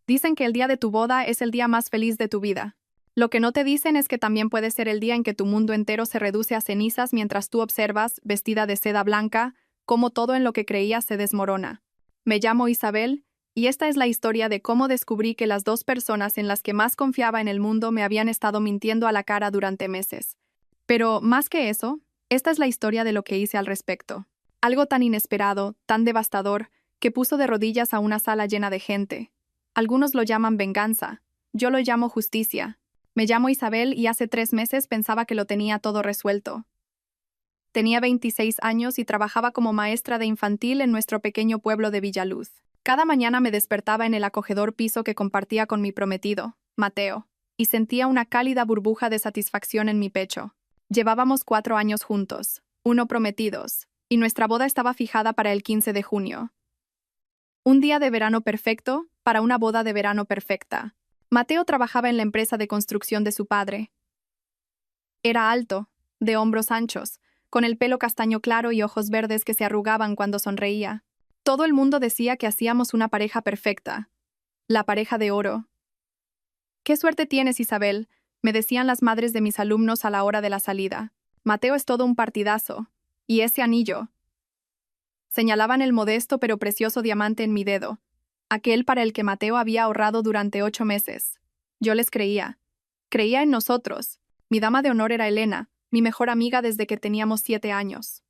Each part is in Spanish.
Dicen que el día de tu boda es el día más feliz de tu vida. Lo que no te dicen es que también puede ser el día en que tu mundo entero se reduce a cenizas mientras tú observas, vestida de seda blanca, cómo todo en lo que creías se desmorona. Me llamo Isabel, y esta es la historia de cómo descubrí que las dos personas en las que más confiaba en el mundo me habían estado mintiendo a la cara durante meses. Pero, más que eso, esta es la historia de lo que hice al respecto. Algo tan inesperado, tan devastador, que puso de rodillas a una sala llena de gente. Algunos lo llaman venganza, yo lo llamo justicia. Me llamo Isabel y hace 3 meses pensaba que lo tenía todo resuelto. Tenía 26 años y trabajaba como maestra de infantil en nuestro pequeño pueblo de Villaluz. Cada mañana me despertaba en el acogedor piso que compartía con mi prometido, Mateo, y sentía una cálida burbuja de satisfacción en mi pecho. Llevábamos 4 años juntos, 1 prometidos, y nuestra boda estaba fijada para el 15 de junio. Un día de verano perfecto para una boda de verano perfecta. Mateo trabajaba en la empresa de construcción de su padre. Era alto, de hombros anchos, con el pelo castaño claro y ojos verdes que se arrugaban cuando sonreía. Todo el mundo decía que hacíamos una pareja perfecta. La pareja de oro. «¡Qué suerte tienes, Isabel!», me decían las madres de mis alumnos a la hora de la salida. «Mateo es todo un partidazo. Y ese anillo». Señalaban el modesto pero precioso diamante en mi dedo, aquel para el que Mateo había ahorrado durante 8 meses. Yo les creía. Creía en nosotros. Mi dama de honor era Elena, mi mejor amiga desde que teníamos 7 años.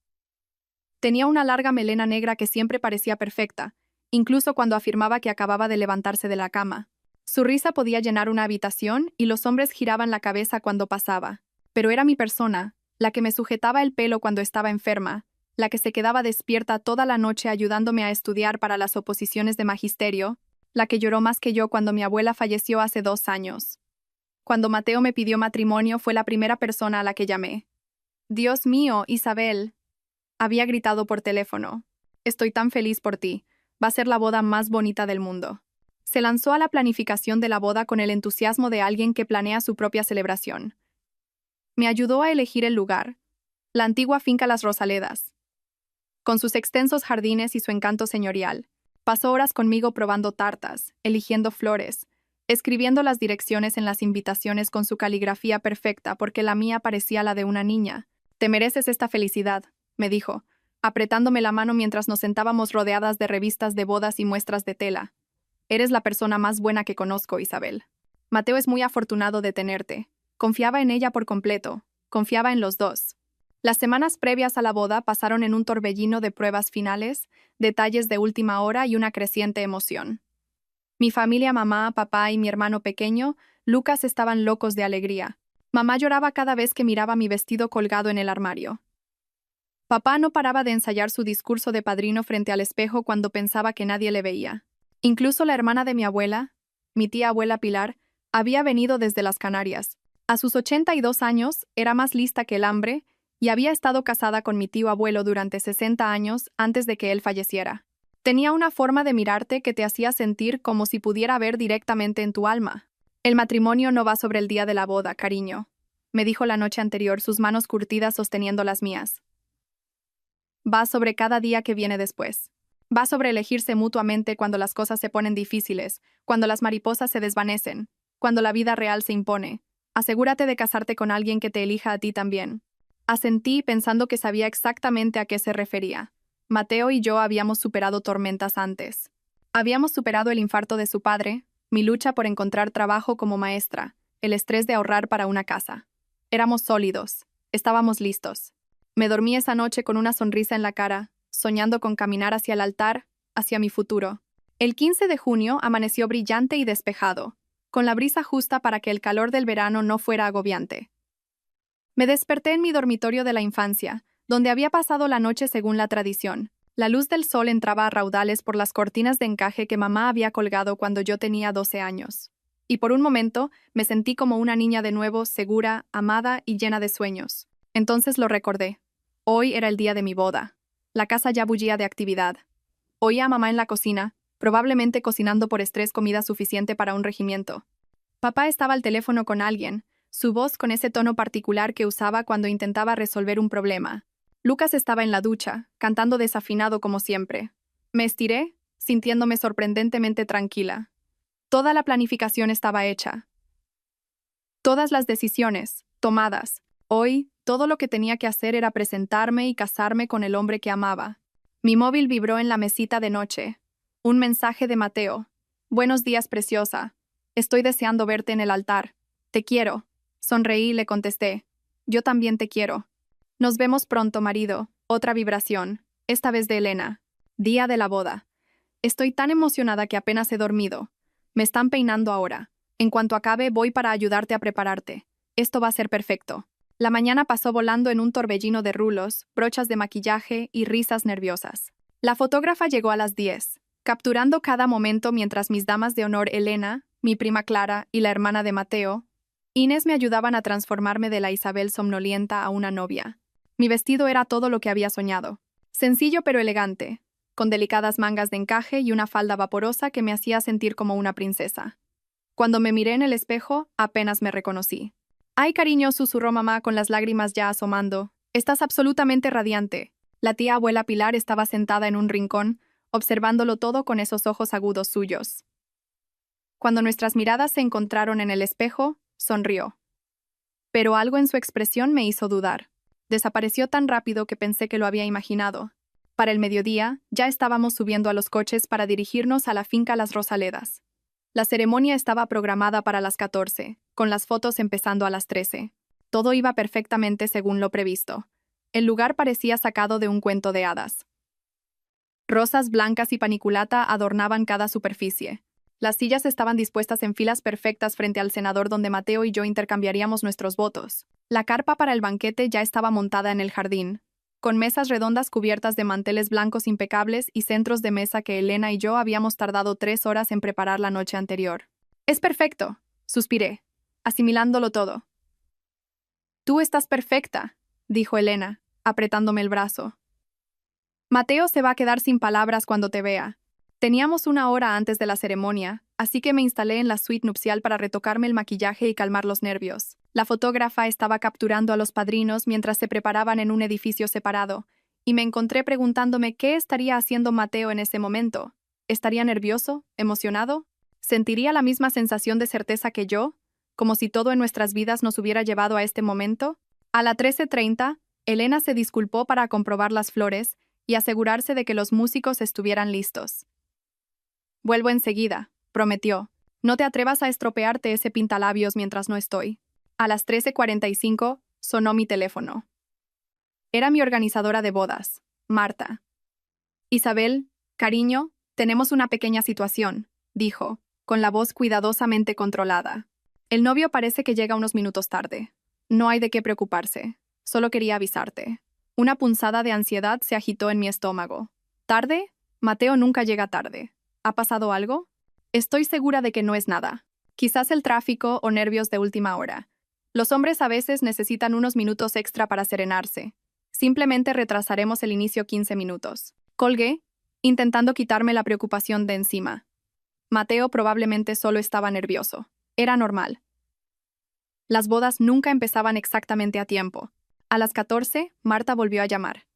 Tenía una larga melena negra que siempre parecía perfecta, incluso cuando afirmaba que acababa de levantarse de la cama. Su risa podía llenar una habitación y los hombres giraban la cabeza cuando pasaba. Pero era mi persona, la que me sujetaba el pelo cuando estaba enferma, la que se quedaba despierta toda la noche ayudándome a estudiar para las oposiciones de magisterio, la que lloró más que yo cuando mi abuela falleció hace 2 años. Cuando Mateo me pidió matrimonio fue la primera persona a la que llamé. «Dios mío, Isabel», había gritado por teléfono. «Estoy tan feliz por ti. Va a ser la boda más bonita del mundo». Se lanzó a la planificación de la boda con el entusiasmo de alguien que planea su propia celebración. Me ayudó a elegir el lugar, la antigua finca Las Rosaledas, con sus extensos jardines y su encanto señorial. Pasó horas conmigo probando tartas, eligiendo flores, escribiendo las direcciones en las invitaciones con su caligrafía perfecta porque la mía parecía la de una niña. «Te mereces esta felicidad», me dijo, apretándome la mano mientras nos sentábamos rodeadas de revistas de bodas y muestras de tela. «Eres la persona más buena que conozco, Isabel. Mateo es muy afortunado de tenerte». Confiaba en ella por completo, confiaba en los dos. Las semanas previas a la boda pasaron en un torbellino de pruebas finales, detalles de última hora y una creciente emoción. Mi familia, mamá, papá y mi hermano pequeño, Lucas, estaban locos de alegría. Mamá lloraba cada vez que miraba mi vestido colgado en el armario. Papá no paraba de ensayar su discurso de padrino frente al espejo cuando pensaba que nadie le veía. Incluso la hermana de mi abuela, mi tía abuela Pilar, había venido desde las Canarias. A sus 82 años, era más lista que el hambre y había estado casada con mi tío abuelo durante 60 años antes de que él falleciera. Tenía una forma de mirarte que te hacía sentir como si pudiera ver directamente en tu alma. «El matrimonio no va sobre el día de la boda, cariño», me dijo la noche anterior, sus manos curtidas sosteniendo las mías. «Va sobre cada día que viene después. Va sobre elegirse mutuamente cuando las cosas se ponen difíciles, cuando las mariposas se desvanecen, cuando la vida real se impone. Asegúrate de casarte con alguien que te elija a ti también». Asentí pensando que sabía exactamente a qué se refería. Mateo y yo habíamos superado tormentas antes. Habíamos superado el infarto de su padre, mi lucha por encontrar trabajo como maestra, el estrés de ahorrar para una casa. Éramos sólidos. Estábamos listos. Me dormí esa noche con una sonrisa en la cara, soñando con caminar hacia el altar, hacia mi futuro. El 15 de junio amaneció brillante y despejado, con la brisa justa para que el calor del verano no fuera agobiante. Me desperté en mi dormitorio de la infancia, donde había pasado la noche según la tradición. La luz del sol entraba a raudales por las cortinas de encaje que mamá había colgado cuando yo tenía 12 años. Y por un momento me sentí como una niña de nuevo, segura, amada y llena de sueños. Entonces lo recordé. Hoy era el día de mi boda. La casa ya bullía de actividad. Oía a mamá en la cocina, probablemente cocinando por estrés comida suficiente para un regimiento. Papá estaba al teléfono con alguien, su voz con ese tono particular que usaba cuando intentaba resolver un problema. Lucas estaba en la ducha, cantando desafinado como siempre. Me estiré, sintiéndome sorprendentemente tranquila. Toda la planificación estaba hecha. Todas las decisiones, tomadas. Hoy, todo lo que tenía que hacer era presentarme y casarme con el hombre que amaba. Mi móvil vibró en la mesita de noche. Un mensaje de Mateo. Buenos días, preciosa. Estoy deseando verte en el altar. Te quiero. Sonreí y le contesté. Yo también te quiero. Nos vemos pronto, marido. Otra vibración. Esta vez de Elena. Día de la boda. Estoy tan emocionada que apenas he dormido. Me están peinando ahora. En cuanto acabe, voy para ayudarte a prepararte. Esto va a ser perfecto. La mañana pasó volando en un torbellino de rulos, brochas de maquillaje y risas nerviosas. La fotógrafa llegó a las 10, capturando cada momento mientras mis damas de honor Elena, mi prima Clara y la hermana de Mateo, Inés, me ayudaban a transformarme de la Isabel somnolienta a una novia. Mi vestido era todo lo que había soñado. Sencillo pero elegante, con delicadas mangas de encaje y una falda vaporosa que me hacía sentir como una princesa. Cuando me miré en el espejo, apenas me reconocí. «Ay, cariño», susurró mamá con las lágrimas ya asomando. «Estás absolutamente radiante». La tía abuela Pilar estaba sentada en un rincón, observándolo todo con esos ojos agudos suyos. Cuando nuestras miradas se encontraron en el espejo, sonrió. Pero algo en su expresión me hizo dudar. Desapareció tan rápido que pensé que lo había imaginado. Para el mediodía, ya estábamos subiendo a los coches para dirigirnos a la finca Las Rosaledas. La ceremonia estaba programada para las 14, con las fotos empezando a las 13. Todo iba perfectamente según lo previsto. El lugar parecía sacado de un cuento de hadas. Rosas blancas y paniculata adornaban cada superficie. Las sillas estaban dispuestas en filas perfectas frente al cenador donde Mateo y yo intercambiaríamos nuestros votos. La carpa para el banquete ya estaba montada en el jardín, con mesas redondas cubiertas de manteles blancos impecables y centros de mesa que Elena y yo habíamos tardado 3 horas en preparar la noche anterior. «Es perfecto», suspiré, asimilándolo todo. «Tú estás perfecta», dijo Elena, apretándome el brazo. «Mateo se va a quedar sin palabras cuando te vea». Teníamos 1 hora antes de la ceremonia, así que me instalé en la suite nupcial para retocarme el maquillaje y calmar los nervios. La fotógrafa estaba capturando a los padrinos mientras se preparaban en un edificio separado, y me encontré preguntándome qué estaría haciendo Mateo en ese momento. ¿Estaría nervioso? ¿Emocionado? ¿Sentiría la misma sensación de certeza que yo? ¿Como si todo en nuestras vidas nos hubiera llevado a este momento? A las 13:30, Elena se disculpó para comprobar las flores y asegurarse de que los músicos estuvieran listos. «Vuelvo enseguida», prometió. «No te atrevas a estropearte ese pintalabios mientras no estoy». A las 13:45 sonó mi teléfono. Era mi organizadora de bodas, Marta. «Isabel, cariño, tenemos una pequeña situación», dijo, con la voz cuidadosamente controlada. «El novio parece que llega unos minutos tarde. No hay de qué preocuparse. Solo quería avisarte». Una punzada de ansiedad se agitó en mi estómago. ¿Tarde? Mateo nunca llega tarde. ¿Ha pasado algo? Estoy segura de que no es nada. Quizás el tráfico o nervios de última hora. Los hombres a veces necesitan unos minutos extra para serenarse. Simplemente retrasaremos el inicio 15 minutos. Colgué, intentando quitarme la preocupación de encima. Mateo probablemente solo estaba nervioso. Era normal. Las bodas nunca empezaban exactamente a tiempo. A las 14, Marta volvió a llamar.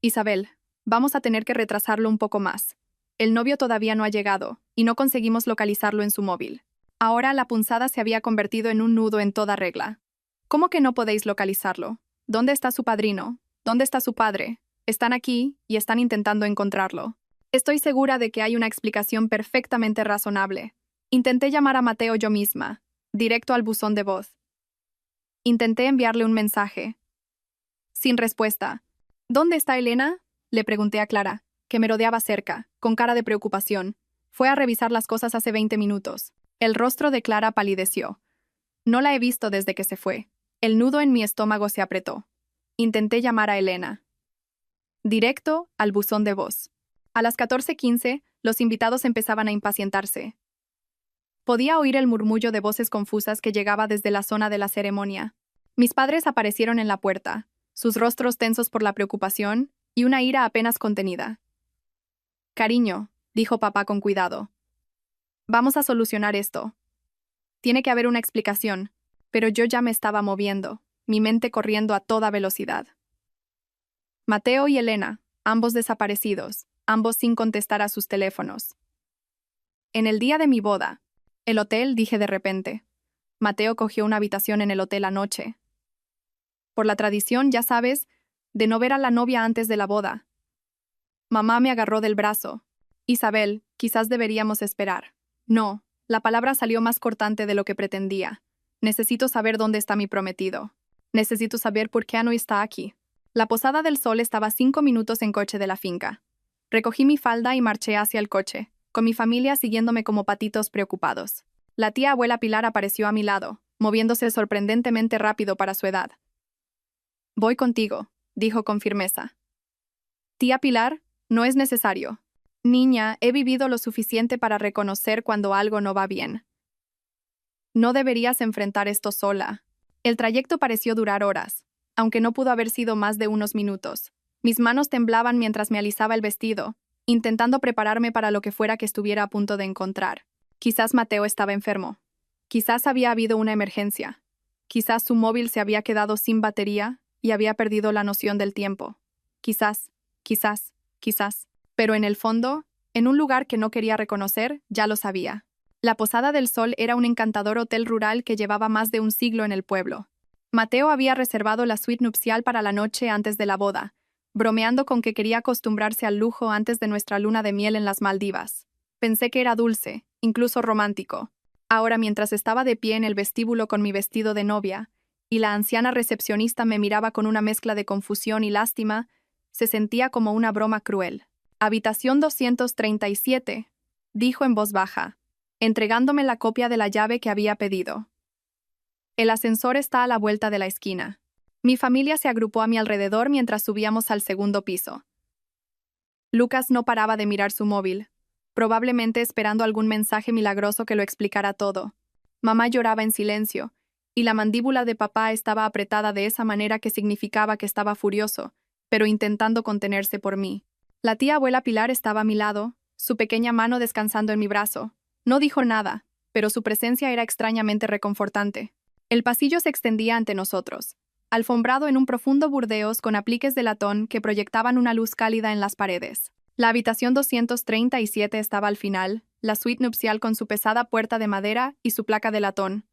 «Isabel, vamos a tener que retrasarlo un poco más. El novio todavía no ha llegado, y no conseguimos localizarlo en su móvil. Ahora la punzada se había convertido en un nudo en toda regla. ¿Cómo que no podéis localizarlo? ¿Dónde está su padrino? ¿Dónde está su padre? Están aquí y están intentando encontrarlo. Estoy segura de que hay una explicación perfectamente razonable. Intenté llamar a Mateo yo misma, directo al buzón de voz. Intenté enviarle un mensaje. Sin respuesta. ¿Dónde está Elena?», le pregunté a Clara, que me rodeaba cerca, con cara de preocupación. Fue a revisar las cosas hace 20 minutos. El rostro de Clara palideció. «No la he visto desde que se fue». El nudo en mi estómago se apretó. Intenté llamar a Elena. Directo al buzón de voz. A las 14:15, los invitados empezaban a impacientarse. Podía oír el murmullo de voces confusas que llegaba desde la zona de la ceremonia. Mis padres aparecieron en la puerta, sus rostros tensos por la preocupación y una ira apenas contenida. «Cariño», dijo papá con cuidado. «Vamos a solucionar esto. Tiene que haber una explicación», pero yo ya me estaba moviendo, mi mente corriendo a toda velocidad. Mateo y Elena, ambos desaparecidos, ambos sin contestar a sus teléfonos. En el día de mi boda. El hotel, dije de repente. Mateo cogió una habitación en el hotel anoche. Por la tradición, ya sabes, de no ver a la novia antes de la boda. Mamá me agarró del brazo. Isabel, quizás deberíamos esperar. No, la palabra salió más cortante de lo que pretendía. Necesito saber dónde está mi prometido. Necesito saber por qué no está aquí. La Posada del Sol estaba a 5 minutos en coche de la finca. Recogí mi falda y marché hacia el coche, con mi familia siguiéndome como patitos preocupados. La tía abuela Pilar apareció a mi lado, moviéndose sorprendentemente rápido para su edad. Voy contigo, dijo con firmeza. Tía Pilar, no es necesario. Niña, he vivido lo suficiente para reconocer cuando algo no va bien. No deberías enfrentar esto sola. El trayecto pareció durar horas, aunque no pudo haber sido más de unos minutos. Mis manos temblaban mientras me alisaba el vestido, intentando prepararme para lo que fuera que estuviera a punto de encontrar. Quizás Mateo estaba enfermo. Quizás había habido una emergencia. Quizás su móvil se había quedado sin batería y había perdido la noción del tiempo. Quizás. Pero en el fondo, en un lugar que no quería reconocer, ya lo sabía. La Posada del Sol era un encantador hotel rural que llevaba más de un siglo en el pueblo. Mateo había reservado la suite nupcial para la noche antes de la boda, bromeando con que quería acostumbrarse al lujo antes de nuestra luna de miel en las Maldivas. Pensé que era dulce, incluso romántico. Ahora, mientras estaba de pie en el vestíbulo con mi vestido de novia, y la anciana recepcionista me miraba con una mezcla de confusión y lástima, se sentía como una broma cruel. Habitación 237, dijo en voz baja, entregándome la copia de la llave que había pedido. El ascensor está a la vuelta de la esquina. Mi familia se agrupó a mi alrededor mientras subíamos al segundo piso. Lucas no paraba de mirar su móvil, probablemente esperando algún mensaje milagroso que lo explicara todo. Mamá lloraba en silencio, y la mandíbula de papá estaba apretada de esa manera que significaba que estaba furioso, pero intentando contenerse por mí. La tía abuela Pilar estaba a mi lado, su pequeña mano descansando en mi brazo. No dijo nada, pero su presencia era extrañamente reconfortante. El pasillo se extendía ante nosotros, alfombrado en un profundo burdeos con apliques de latón que proyectaban una luz cálida en las paredes. La habitación 237 estaba al final, la suite nupcial con su pesada puerta de madera y su placa de latón.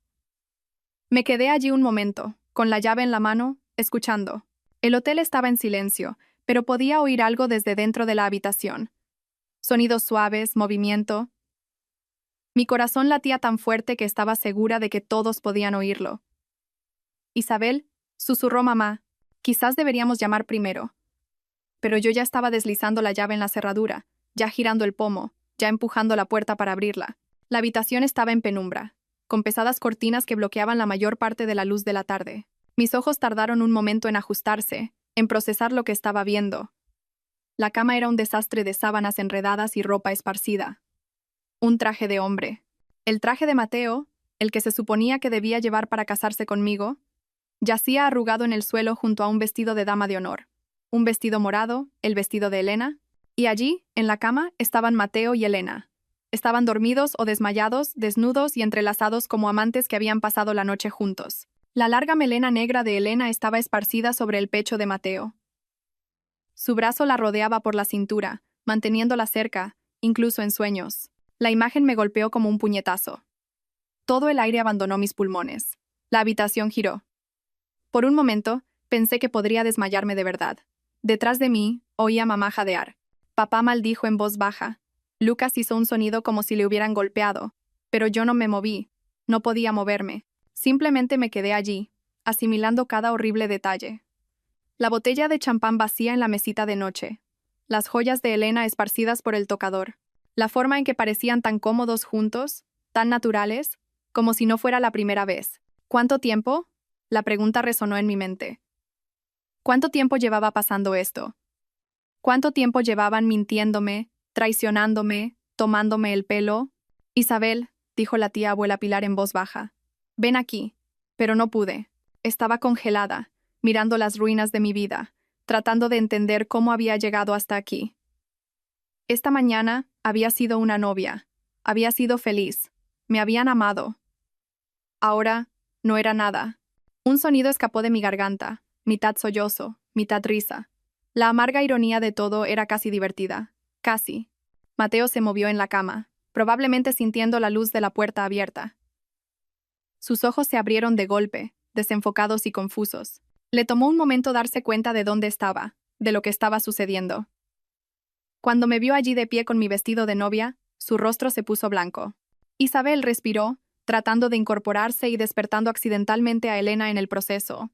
Me quedé allí un momento, con la llave en la mano, escuchando. El hotel estaba en silencio, pero podía oír algo desde dentro de la habitación. Sonidos suaves, movimiento. Mi corazón latía tan fuerte que estaba segura de que todos podían oírlo. Isabel, susurró mamá, quizás deberíamos llamar primero. Pero yo ya estaba deslizando la llave en la cerradura, ya girando el pomo, ya empujando la puerta para abrirla. La habitación estaba en penumbra, con pesadas cortinas que bloqueaban la mayor parte de la luz de la tarde. Mis ojos tardaron un momento en ajustarse, en procesar lo que estaba viendo. La cama era un desastre de sábanas enredadas y ropa esparcida. Un traje de hombre. El traje de Mateo, el que se suponía que debía llevar para casarse conmigo, yacía arrugado en el suelo junto a un vestido de dama de honor. Un vestido morado, el vestido de Elena, y allí, en la cama, estaban Mateo y Elena. Estaban dormidos o desmayados, desnudos y entrelazados como amantes que habían pasado la noche juntos. La larga melena negra de Elena estaba esparcida sobre el pecho de Mateo. Su brazo la rodeaba por la cintura, manteniéndola cerca, incluso en sueños. La imagen me golpeó como un puñetazo. Todo el aire abandonó mis pulmones. La habitación giró. Por un momento, pensé que podría desmayarme de verdad. Detrás de mí, oí a mamá jadear. Papá maldijo en voz baja. Lucas hizo un sonido como si le hubieran golpeado, pero yo no me moví, no podía moverme. Simplemente me quedé allí, asimilando cada horrible detalle. La botella de champán vacía en la mesita de noche. Las joyas de Elena esparcidas por el tocador. La forma en que parecían tan cómodos juntos, tan naturales, como si no fuera la primera vez. ¿Cuánto tiempo? La pregunta resonó en mi mente. ¿Cuánto tiempo llevaba pasando esto? ¿Cuánto tiempo llevaban mintiéndome, traicionándome, tomándome el pelo? Isabel, dijo la tía abuela Pilar en voz baja. Ven aquí. Pero no pude. Estaba congelada, mirando las ruinas de mi vida, tratando de entender cómo había llegado hasta aquí. Esta mañana había sido una novia. Había sido feliz. Me habían amado. Ahora no era nada. Un sonido escapó de mi garganta, mitad sollozo, mitad risa. La amarga ironía de todo era casi divertida. Casi. Mateo se movió en la cama. probablemente sintiendo la luz de la puerta abierta. Sus ojos se abrieron de golpe, desenfocados y confusos. Le tomó un momento darse cuenta de dónde estaba, de lo que estaba sucediendo. Cuando me vio allí de pie con mi vestido de novia, su rostro se puso blanco. Isabel respiró, tratando de incorporarse y despertando accidentalmente a Elena en el proceso.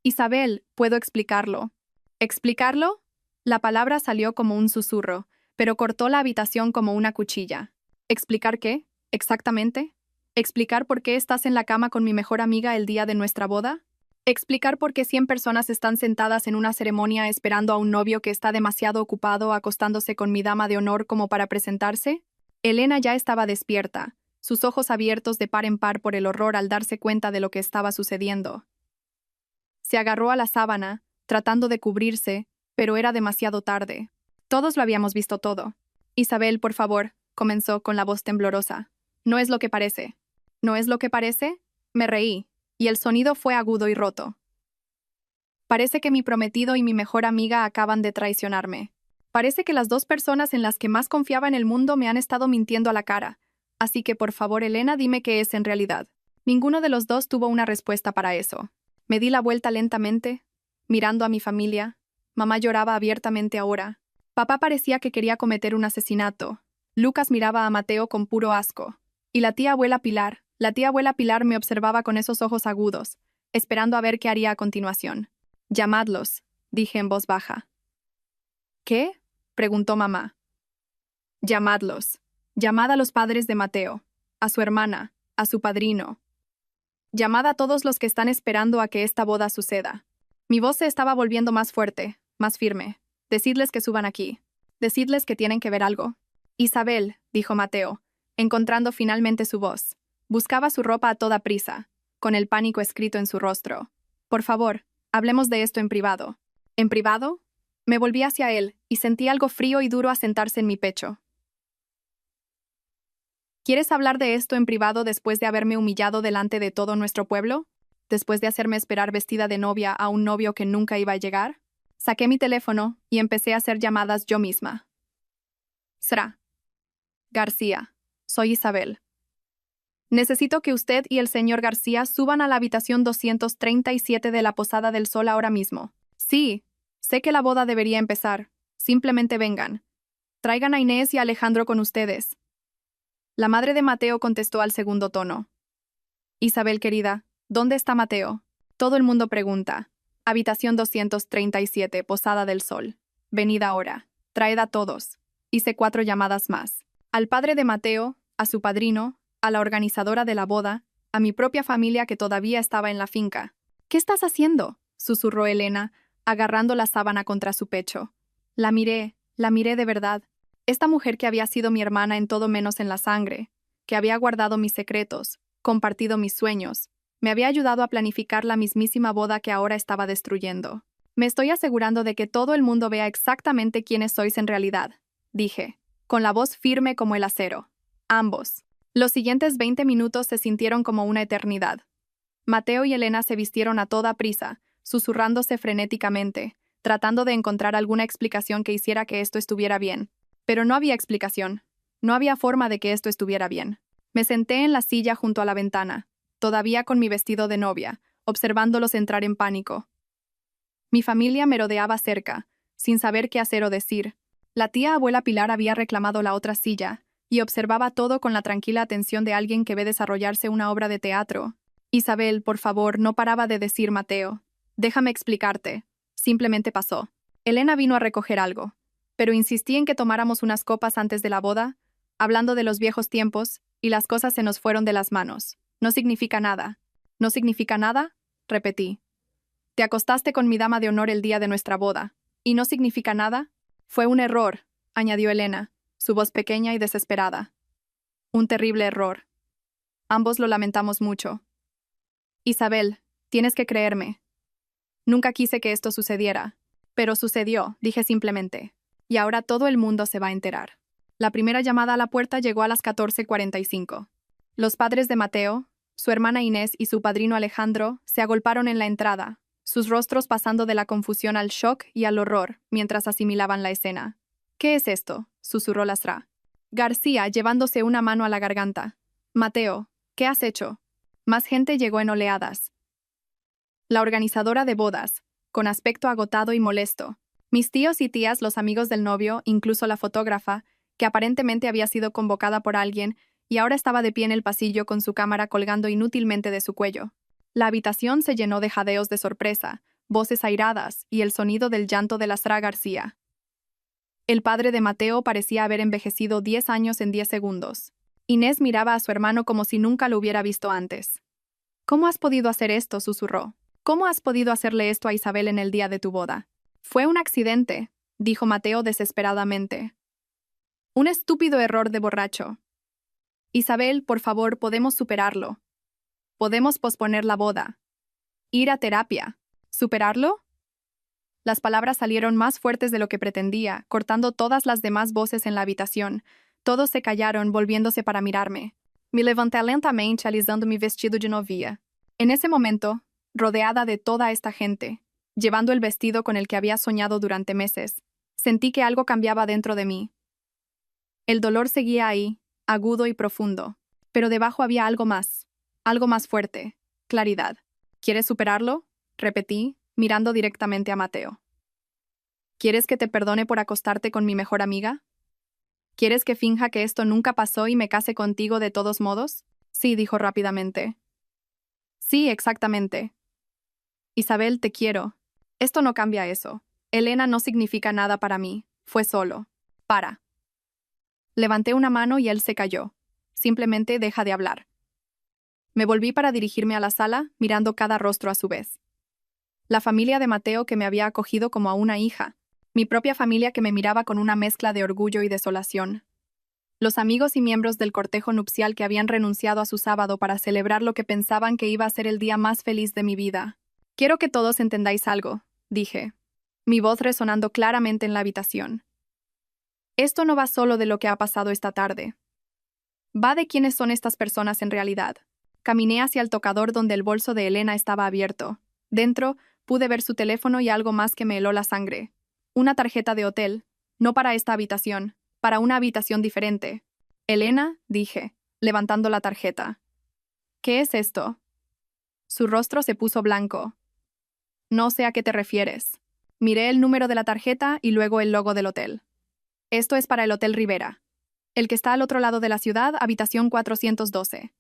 Isabel, puedo explicarlo. ¿Explicarlo? La palabra salió como un susurro, pero cortó la habitación como una cuchilla. ¿Explicar qué? ¿Exactamente? ¿Explicar por qué estás en la cama con mi mejor amiga el día de nuestra boda? ¿Explicar por qué 100 personas están sentadas en una ceremonia esperando a un novio que está demasiado ocupado acostándose con mi dama de honor como para presentarse? Elena ya estaba despierta, sus ojos abiertos de par en par por el horror al darse cuenta de lo que estaba sucediendo. Se agarró a la sábana, tratando de cubrirse, pero era demasiado tarde. Todos lo habíamos visto todo. Isabel, por favor, comenzó con la voz temblorosa. No es lo que parece. ¿No es lo que parece? Me reí, y el sonido fue agudo y roto. Parece que mi prometido y mi mejor amiga acaban de traicionarme. Parece que las dos personas en las que más confiaba en el mundo me han estado mintiendo a la cara. Así que por favor, Elena, dime qué es en realidad. Ninguno de los dos tuvo una respuesta para eso. Me di la vuelta lentamente, mirando a mi familia. Mamá lloraba abiertamente ahora. Papá parecía que quería cometer un asesinato. Lucas miraba a Mateo con puro asco. Y la tía abuela Pilar me observaba con esos ojos agudos, esperando a ver qué haría a continuación. Llamadlos, dije en voz baja. ¿Qué? Preguntó mamá. Llamadlos. Llamad a los padres de Mateo, a su hermana, a su padrino. Llamad a todos los que están esperando a que esta boda suceda. Mi voz se estaba volviendo más fuerte, más firme. Decidles que suban aquí. Decidles que tienen que ver algo. Isabel, dijo Mateo, encontrando finalmente su voz. Buscaba su ropa a toda prisa, con el pánico escrito en su rostro. Por favor, hablemos de esto en privado. ¿En privado? Me volví hacia él, y sentí algo frío y duro asentarse en mi pecho. ¿Quieres hablar de esto en privado después de haberme humillado delante de todo nuestro pueblo? ¿Después de hacerme esperar vestida de novia a un novio que nunca iba a llegar? Saqué mi teléfono y empecé a hacer llamadas yo misma. Sra. García. Soy Isabel. Necesito que usted y el señor García suban a la habitación 237 de la Posada del Sol ahora mismo. Sí, sé que la boda debería empezar. Simplemente vengan. Traigan a Inés y a Alejandro con ustedes. La madre de Mateo contestó al segundo tono. Isabel querida, ¿dónde está Mateo? Todo el mundo pregunta. Habitación 237, Posada del Sol. Venid ahora. Traed a todos. Hice 4 llamadas más. Al padre de Mateo, a su padrino, a la organizadora de la boda, a mi propia familia que todavía estaba en la finca. ¿Qué estás haciendo?, susurró Elena, agarrando la sábana contra su pecho. La miré de verdad. Esta mujer que había sido mi hermana en todo menos en la sangre, que había guardado mis secretos, compartido mis sueños, me había ayudado a planificar la mismísima boda que ahora estaba destruyendo. Me estoy asegurando de que todo el mundo vea exactamente quiénes sois en realidad, dije, con la voz firme como el acero. Ambos. Los siguientes 20 minutos se sintieron como una eternidad. Mateo y Elena se vistieron a toda prisa, susurrándose frenéticamente, tratando de encontrar alguna explicación que hiciera que esto estuviera bien. Pero no había explicación. No había forma de que esto estuviera bien. Me senté en la silla junto a la ventana, todavía con mi vestido de novia, observándolos entrar en pánico. Mi familia me rodeaba cerca, sin saber qué hacer o decir. La tía abuela Pilar había reclamado la otra silla, y observaba todo con la tranquila atención de alguien que ve desarrollarse una obra de teatro. Isabel, por favor, no paraba de decir Mateo. Déjame explicarte. Simplemente pasó. Elena vino a recoger algo, pero insistí en que tomáramos unas copas antes de la boda, hablando de los viejos tiempos, y las cosas se nos fueron de las manos. No significa nada. ¿No significa nada? Repetí. Te acostaste con mi dama de honor el día de nuestra boda. ¿Y no significa nada? Fue un error, añadió Elena, su voz pequeña y desesperada. Un terrible error. Ambos lo lamentamos mucho. Isabel, tienes que creerme. Nunca quise que esto sucediera, pero sucedió, dije simplemente. Y ahora todo el mundo se va a enterar. La primera llamada a la puerta llegó a las 14:45. Los padres de Mateo, su hermana Inés y su padrino Alejandro se agolparon en la entrada, sus rostros pasando de la confusión al shock y al horror mientras asimilaban la escena. ¿Qué es esto?, susurró la Sra. García, llevándose una mano a la garganta. Mateo, ¿qué has hecho? Más gente llegó en oleadas. La organizadora de bodas, con aspecto agotado y molesto. Mis tíos y tías, los amigos del novio, incluso la fotógrafa, que aparentemente había sido convocada por alguien y ahora estaba de pie en el pasillo con su cámara colgando inútilmente de su cuello. La habitación se llenó de jadeos de sorpresa, voces airadas y el sonido del llanto de la Sra. García. El padre de Mateo parecía haber envejecido 10 años en 10 segundos. Inés miraba a su hermano como si nunca lo hubiera visto antes. ¿Cómo has podido hacer esto?, susurró. ¿Cómo has podido hacerle esto a Isabel en el día de tu boda? Fue un accidente, dijo Mateo desesperadamente. Un estúpido error de borracho. Isabel, por favor, podemos superarlo. Podemos posponer la boda. Ir a terapia. ¿Superarlo? Las palabras salieron más fuertes de lo que pretendía, cortando todas las demás voces en la habitación. Todos se callaron, volviéndose para mirarme. Me levanté lentamente, alisando mi vestido de novia. En ese momento, rodeada de toda esta gente, llevando el vestido con el que había soñado durante meses, sentí que algo cambiaba dentro de mí. El dolor seguía ahí, agudo y profundo, pero debajo había algo más fuerte, claridad. ¿Quieres superarlo?, repetí, mirando directamente a Mateo. ¿Quieres que te perdone por acostarte con mi mejor amiga? ¿Quieres que finja que esto nunca pasó y me case contigo de todos modos? Sí, dijo rápidamente. Sí, exactamente. Isabel, te quiero. Esto no cambia eso. Elena no significa nada para mí. Fue solo. Para. Levanté una mano y él se cayó. Simplemente deja de hablar. Me volví para dirigirme a la sala, mirando cada rostro a su vez. La familia de Mateo, que me había acogido como a una hija. Mi propia familia, que me miraba con una mezcla de orgullo y desolación. Los amigos y miembros del cortejo nupcial que habían renunciado a su sábado para celebrar lo que pensaban que iba a ser el día más feliz de mi vida. Quiero que todos entendáis algo, dije, mi voz resonando claramente en la habitación. Esto no va solo de lo que ha pasado esta tarde. Va de quiénes son estas personas en realidad. Caminé hacia el tocador donde el bolso de Elena estaba abierto. Dentro, pude ver su teléfono y algo más que me heló la sangre. Una tarjeta de hotel, no para esta habitación, para una habitación diferente. Elena, dije, levantando la tarjeta. ¿Qué es esto? Su rostro se puso blanco. No sé a qué te refieres. Miré el número de la tarjeta y luego el logo del hotel. Esto es para el Hotel Rivera. El que está al otro lado de la ciudad, habitación 412.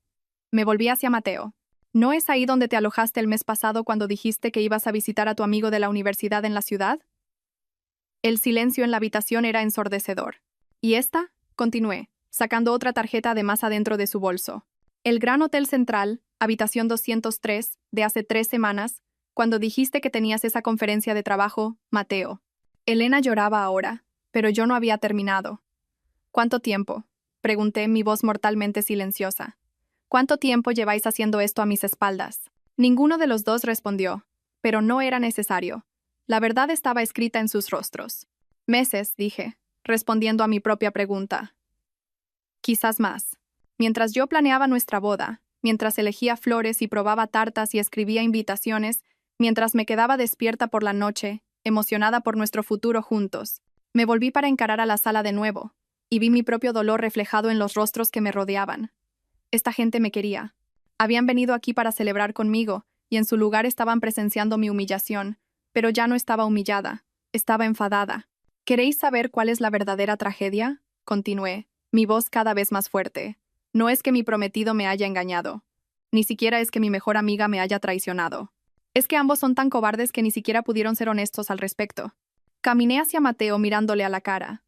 Me volví hacia Mateo. ¿No es ahí donde te alojaste el mes pasado cuando dijiste que ibas a visitar a tu amigo de la universidad en la ciudad? El silencio en la habitación era ensordecedor. ¿Y esta? Continué, sacando otra tarjeta de más adentro de su bolso. El Gran Hotel Central, habitación 203, de hace 3 semanas, cuando dijiste que tenías esa conferencia de trabajo, Mateo. Elena lloraba ahora, pero yo no había terminado. ¿Cuánto tiempo?, pregunté, mi voz mortalmente silenciosa. ¿Cuánto tiempo lleváis haciendo esto a mis espaldas? Ninguno de los dos respondió, pero no era necesario. La verdad estaba escrita en sus rostros. Meses, dije, respondiendo a mi propia pregunta. Quizás más. Mientras yo planeaba nuestra boda, mientras elegía flores y probaba tartas y escribía invitaciones, mientras me quedaba despierta por la noche, emocionada por nuestro futuro juntos, me volví para encarar a la sala de nuevo, y vi mi propio dolor reflejado en los rostros que me rodeaban. Esta gente me quería. Habían venido aquí para celebrar conmigo, y en su lugar estaban presenciando mi humillación, pero ya no estaba humillada, estaba enfadada. ¿Queréis saber cuál es la verdadera tragedia?, continué, mi voz cada vez más fuerte. No es que mi prometido me haya engañado. Ni siquiera es que mi mejor amiga me haya traicionado. Es que ambos son tan cobardes que ni siquiera pudieron ser honestos al respecto. Caminé hacia Mateo mirándole a la cara.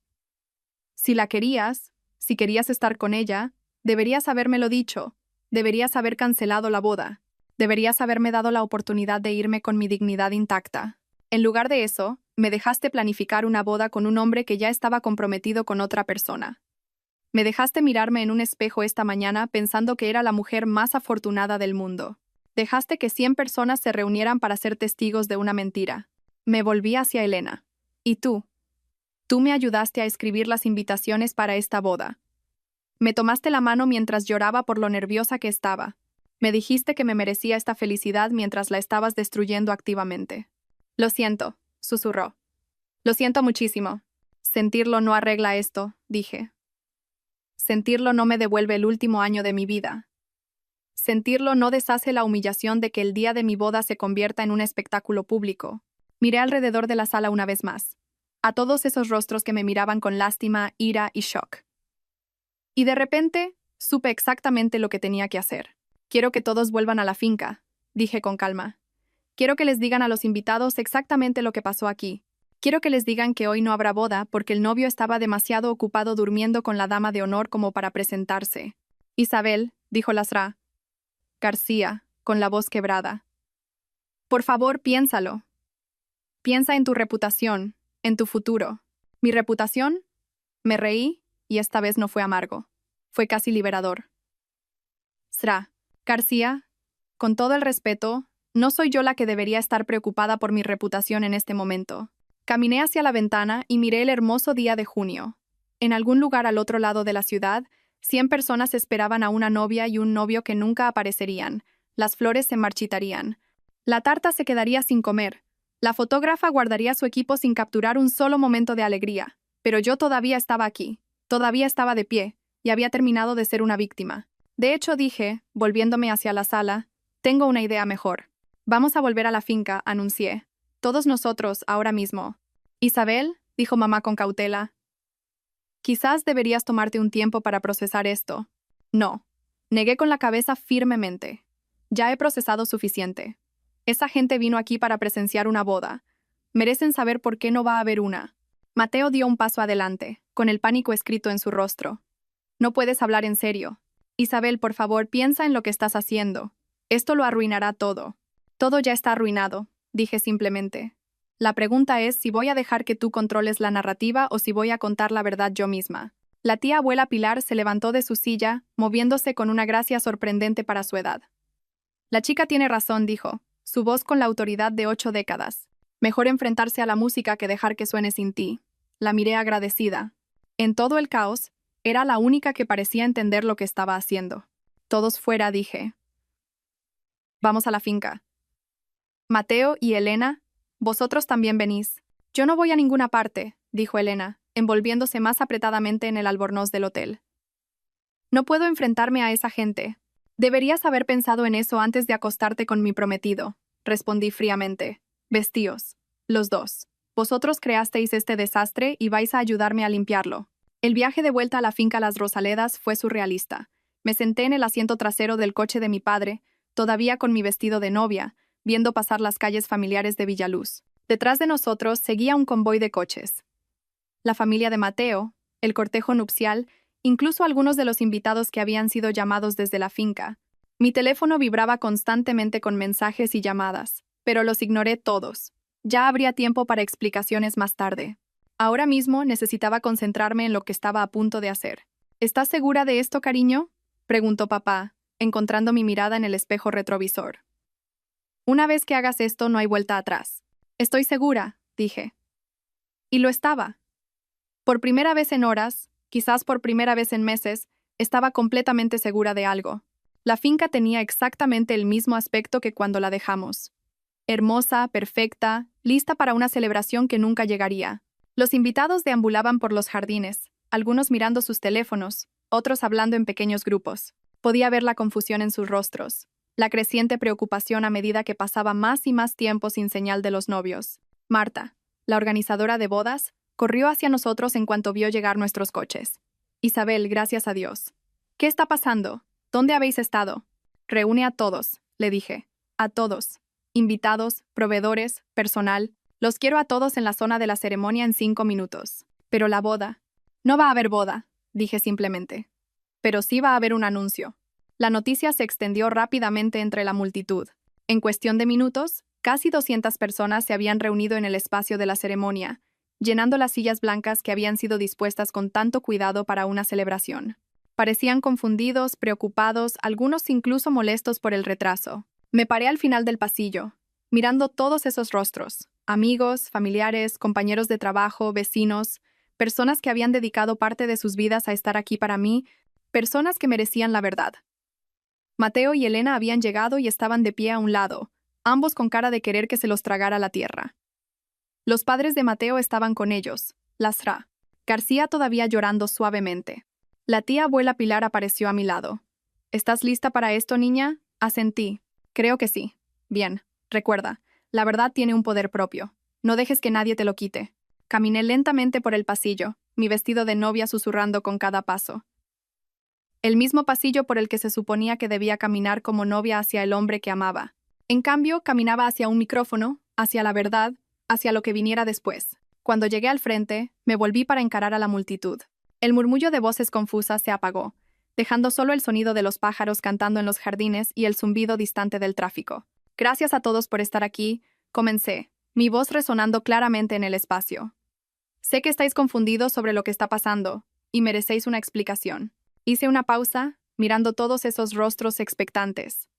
Si la querías, si querías estar con ella, deberías habérmelo dicho, deberías haber cancelado la boda, deberías haberme dado la oportunidad de irme con mi dignidad intacta. En lugar de eso, me dejaste planificar una boda con un hombre que ya estaba comprometido con otra persona. Me dejaste mirarme en un espejo esta mañana pensando que era la mujer más afortunada del mundo. Dejaste que 100 personas se reunieran para ser testigos de una mentira. Me volví hacia Elena. ¿Y tú? Tú me ayudaste a escribir las invitaciones para esta boda. Me tomaste la mano mientras lloraba por lo nerviosa que estaba. Me dijiste que me merecía esta felicidad mientras la estabas destruyendo activamente. Lo siento, susurró. Lo siento muchísimo. Sentirlo no arregla esto, dije. Sentirlo no me devuelve el último año de mi vida. Sentirlo no deshace la humillación de que el día de mi boda se convierta en un espectáculo público. Miré alrededor de la sala una vez más, a todos esos rostros que me miraban con lástima, ira y shock. Y de repente, supe exactamente lo que tenía que hacer. Quiero que todos vuelvan a la finca, dije con calma. Quiero que les digan a los invitados exactamente lo que pasó aquí. Quiero que les digan que hoy no habrá boda porque el novio estaba demasiado ocupado durmiendo con la dama de honor como para presentarse. Isabel, dijo Lasra García, con la voz quebrada. Por favor, piénsalo. Piensa en tu reputación, en tu futuro. ¿Mi reputación? Me reí, y esta vez no fue amargo. Fue casi liberador. Sra. García, con todo el respeto, no soy yo la que debería estar preocupada por mi reputación en este momento. Caminé hacia la ventana y miré el hermoso día de junio. En algún lugar al otro lado de la ciudad, 100 personas esperaban a una novia y un novio que nunca aparecerían. Las flores se marchitarían. La tarta se quedaría sin comer. La fotógrafa guardaría su equipo sin capturar un solo momento de alegría. Pero yo todavía estaba aquí. Todavía estaba de pie, y había terminado de ser una víctima. De hecho, dije, volviéndome hacia la sala, tengo una idea mejor. Vamos a volver a la finca, anuncié. Todos nosotros, ahora mismo. Isabel, dijo mamá con cautela. Quizás deberías tomarte un tiempo para procesar esto. No. Negué con la cabeza firmemente. Ya he procesado suficiente. Esa gente vino aquí para presenciar una boda. Merecen saber por qué no va a haber una. Mateo dio un paso adelante, con el pánico escrito en su rostro. No puedes hablar en serio. Isabel, por favor, piensa en lo que estás haciendo. Esto lo arruinará todo. Todo ya está arruinado, dije simplemente. La pregunta es si voy a dejar que tú controles la narrativa o si voy a contar la verdad yo misma. La tía abuela Pilar se levantó de su silla, moviéndose con una gracia sorprendente para su edad. La chica tiene razón, dijo, su voz con la autoridad de 8 décadas. Mejor enfrentarse a la música que dejar que suene sin ti. La miré agradecida. En todo el caos, era la única que parecía entender lo que estaba haciendo. Todos fuera, dije. Vamos a la finca. Mateo y Elena, vosotros también venís. Yo no voy a ninguna parte, dijo Elena, envolviéndose más apretadamente en el albornoz del hotel. No puedo enfrentarme a esa gente. Deberías haber pensado en eso antes de acostarte con mi prometido, respondí fríamente. Vestíos. Los dos. Vosotros creasteis este desastre y vais a ayudarme a limpiarlo. El viaje de vuelta a la finca Las Rosaledas fue surrealista. Me senté en el asiento trasero del coche de mi padre, todavía con mi vestido de novia, viendo pasar las calles familiares de Villaluz. Detrás de nosotros seguía un convoy de coches. La familia de Mateo, el cortejo nupcial, incluso algunos de los invitados que habían sido llamados desde la finca. Mi teléfono vibraba constantemente con mensajes y llamadas, pero los ignoré todos. Ya habría tiempo para explicaciones más tarde. Ahora mismo necesitaba concentrarme en lo que estaba a punto de hacer. ¿Estás segura de esto, cariño?, preguntó papá, encontrando mi mirada en el espejo retrovisor. Una vez que hagas esto, no hay vuelta atrás. Estoy segura, dije. Y lo estaba. Por primera vez en horas, quizás por primera vez en meses, estaba completamente segura de algo. La finca tenía exactamente el mismo aspecto que cuando la dejamos. Hermosa, perfecta, lista para una celebración que nunca llegaría. Los invitados deambulaban por los jardines, algunos mirando sus teléfonos, otros hablando en pequeños grupos. Podía ver la confusión en sus rostros, la creciente preocupación a medida que pasaba más y más tiempo sin señal de los novios. Marta, la organizadora de bodas, corrió hacia nosotros en cuanto vio llegar nuestros coches. Isabel, gracias a Dios. ¿Qué está pasando? ¿Dónde habéis estado? Reúne a todos, le dije. A todos. Invitados, proveedores, personal. Los quiero a todos en la zona de la ceremonia en 5 minutos. Pero la boda. No va a haber boda, dije simplemente. Pero sí va a haber un anuncio. La noticia se extendió rápidamente entre la multitud. En cuestión de minutos, casi 200 personas se habían reunido en el espacio de la ceremonia, llenando las sillas blancas que habían sido dispuestas con tanto cuidado para una celebración. Parecían confundidos, preocupados, algunos incluso molestos por el retraso. Me paré al final del pasillo, mirando todos esos rostros. Amigos, familiares, compañeros de trabajo, vecinos, personas que habían dedicado parte de sus vidas a estar aquí para mí, personas que merecían la verdad. Mateo y Elena habían llegado y estaban de pie a un lado, ambos con cara de querer que se los tragara la tierra. Los padres de Mateo estaban con ellos, Lasra García todavía llorando suavemente. La tía abuela Pilar apareció a mi lado. ¿Estás lista para esto, niña? Asentí. Creo que sí. Bien. Recuerda, la verdad tiene un poder propio. No dejes que nadie te lo quite. Caminé lentamente por el pasillo, mi vestido de novia susurrando con cada paso. El mismo pasillo por el que se suponía que debía caminar como novia hacia el hombre que amaba. En cambio, caminaba hacia un micrófono, hacia la verdad, hacia lo que viniera después. Cuando llegué al frente, me volví para encarar a la multitud. El murmullo de voces confusas se apagó, dejando solo el sonido de los pájaros cantando en los jardines y el zumbido distante del tráfico. Gracias a todos por estar aquí, comencé, mi voz resonando claramente en el espacio. Sé que estáis confundidos sobre lo que está pasando, y merecéis una explicación. Hice una pausa, mirando todos esos rostros expectantes.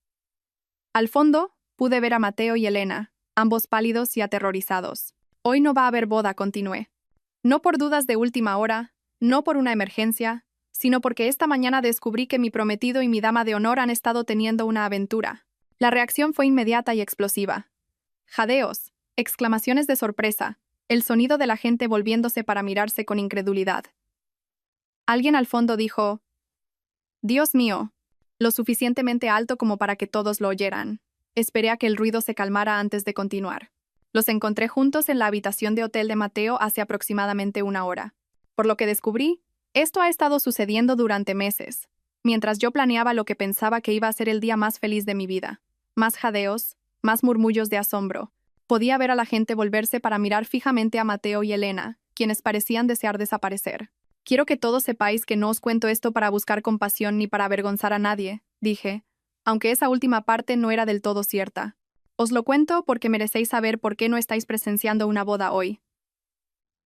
Al fondo, pude ver a Mateo y Elena, ambos pálidos y aterrorizados. Hoy no va a haber boda, continué. No por dudas de última hora, no por una emergencia, sino porque esta mañana descubrí que mi prometido y mi dama de honor han estado teniendo una aventura. La reacción fue inmediata y explosiva. Jadeos, exclamaciones de sorpresa, el sonido de la gente volviéndose para mirarse con incredulidad. Alguien al fondo dijo: «Dios mío», lo suficientemente alto como para que todos lo oyeran. Esperé a que el ruido se calmara antes de continuar. Los encontré juntos en la habitación de hotel de Mateo hace aproximadamente una hora. Por lo que descubrí, esto ha estado sucediendo durante meses, mientras yo planeaba lo que pensaba que iba a ser el día más feliz de mi vida. Más jadeos, más murmullos de asombro. Podía ver a la gente volverse para mirar fijamente a Mateo y Elena, quienes parecían desear desaparecer. Quiero que todos sepáis que no os cuento esto para buscar compasión ni para avergonzar a nadie, dije, aunque esa última parte no era del todo cierta. Os lo cuento porque merecéis saber por qué no estáis presenciando una boda hoy.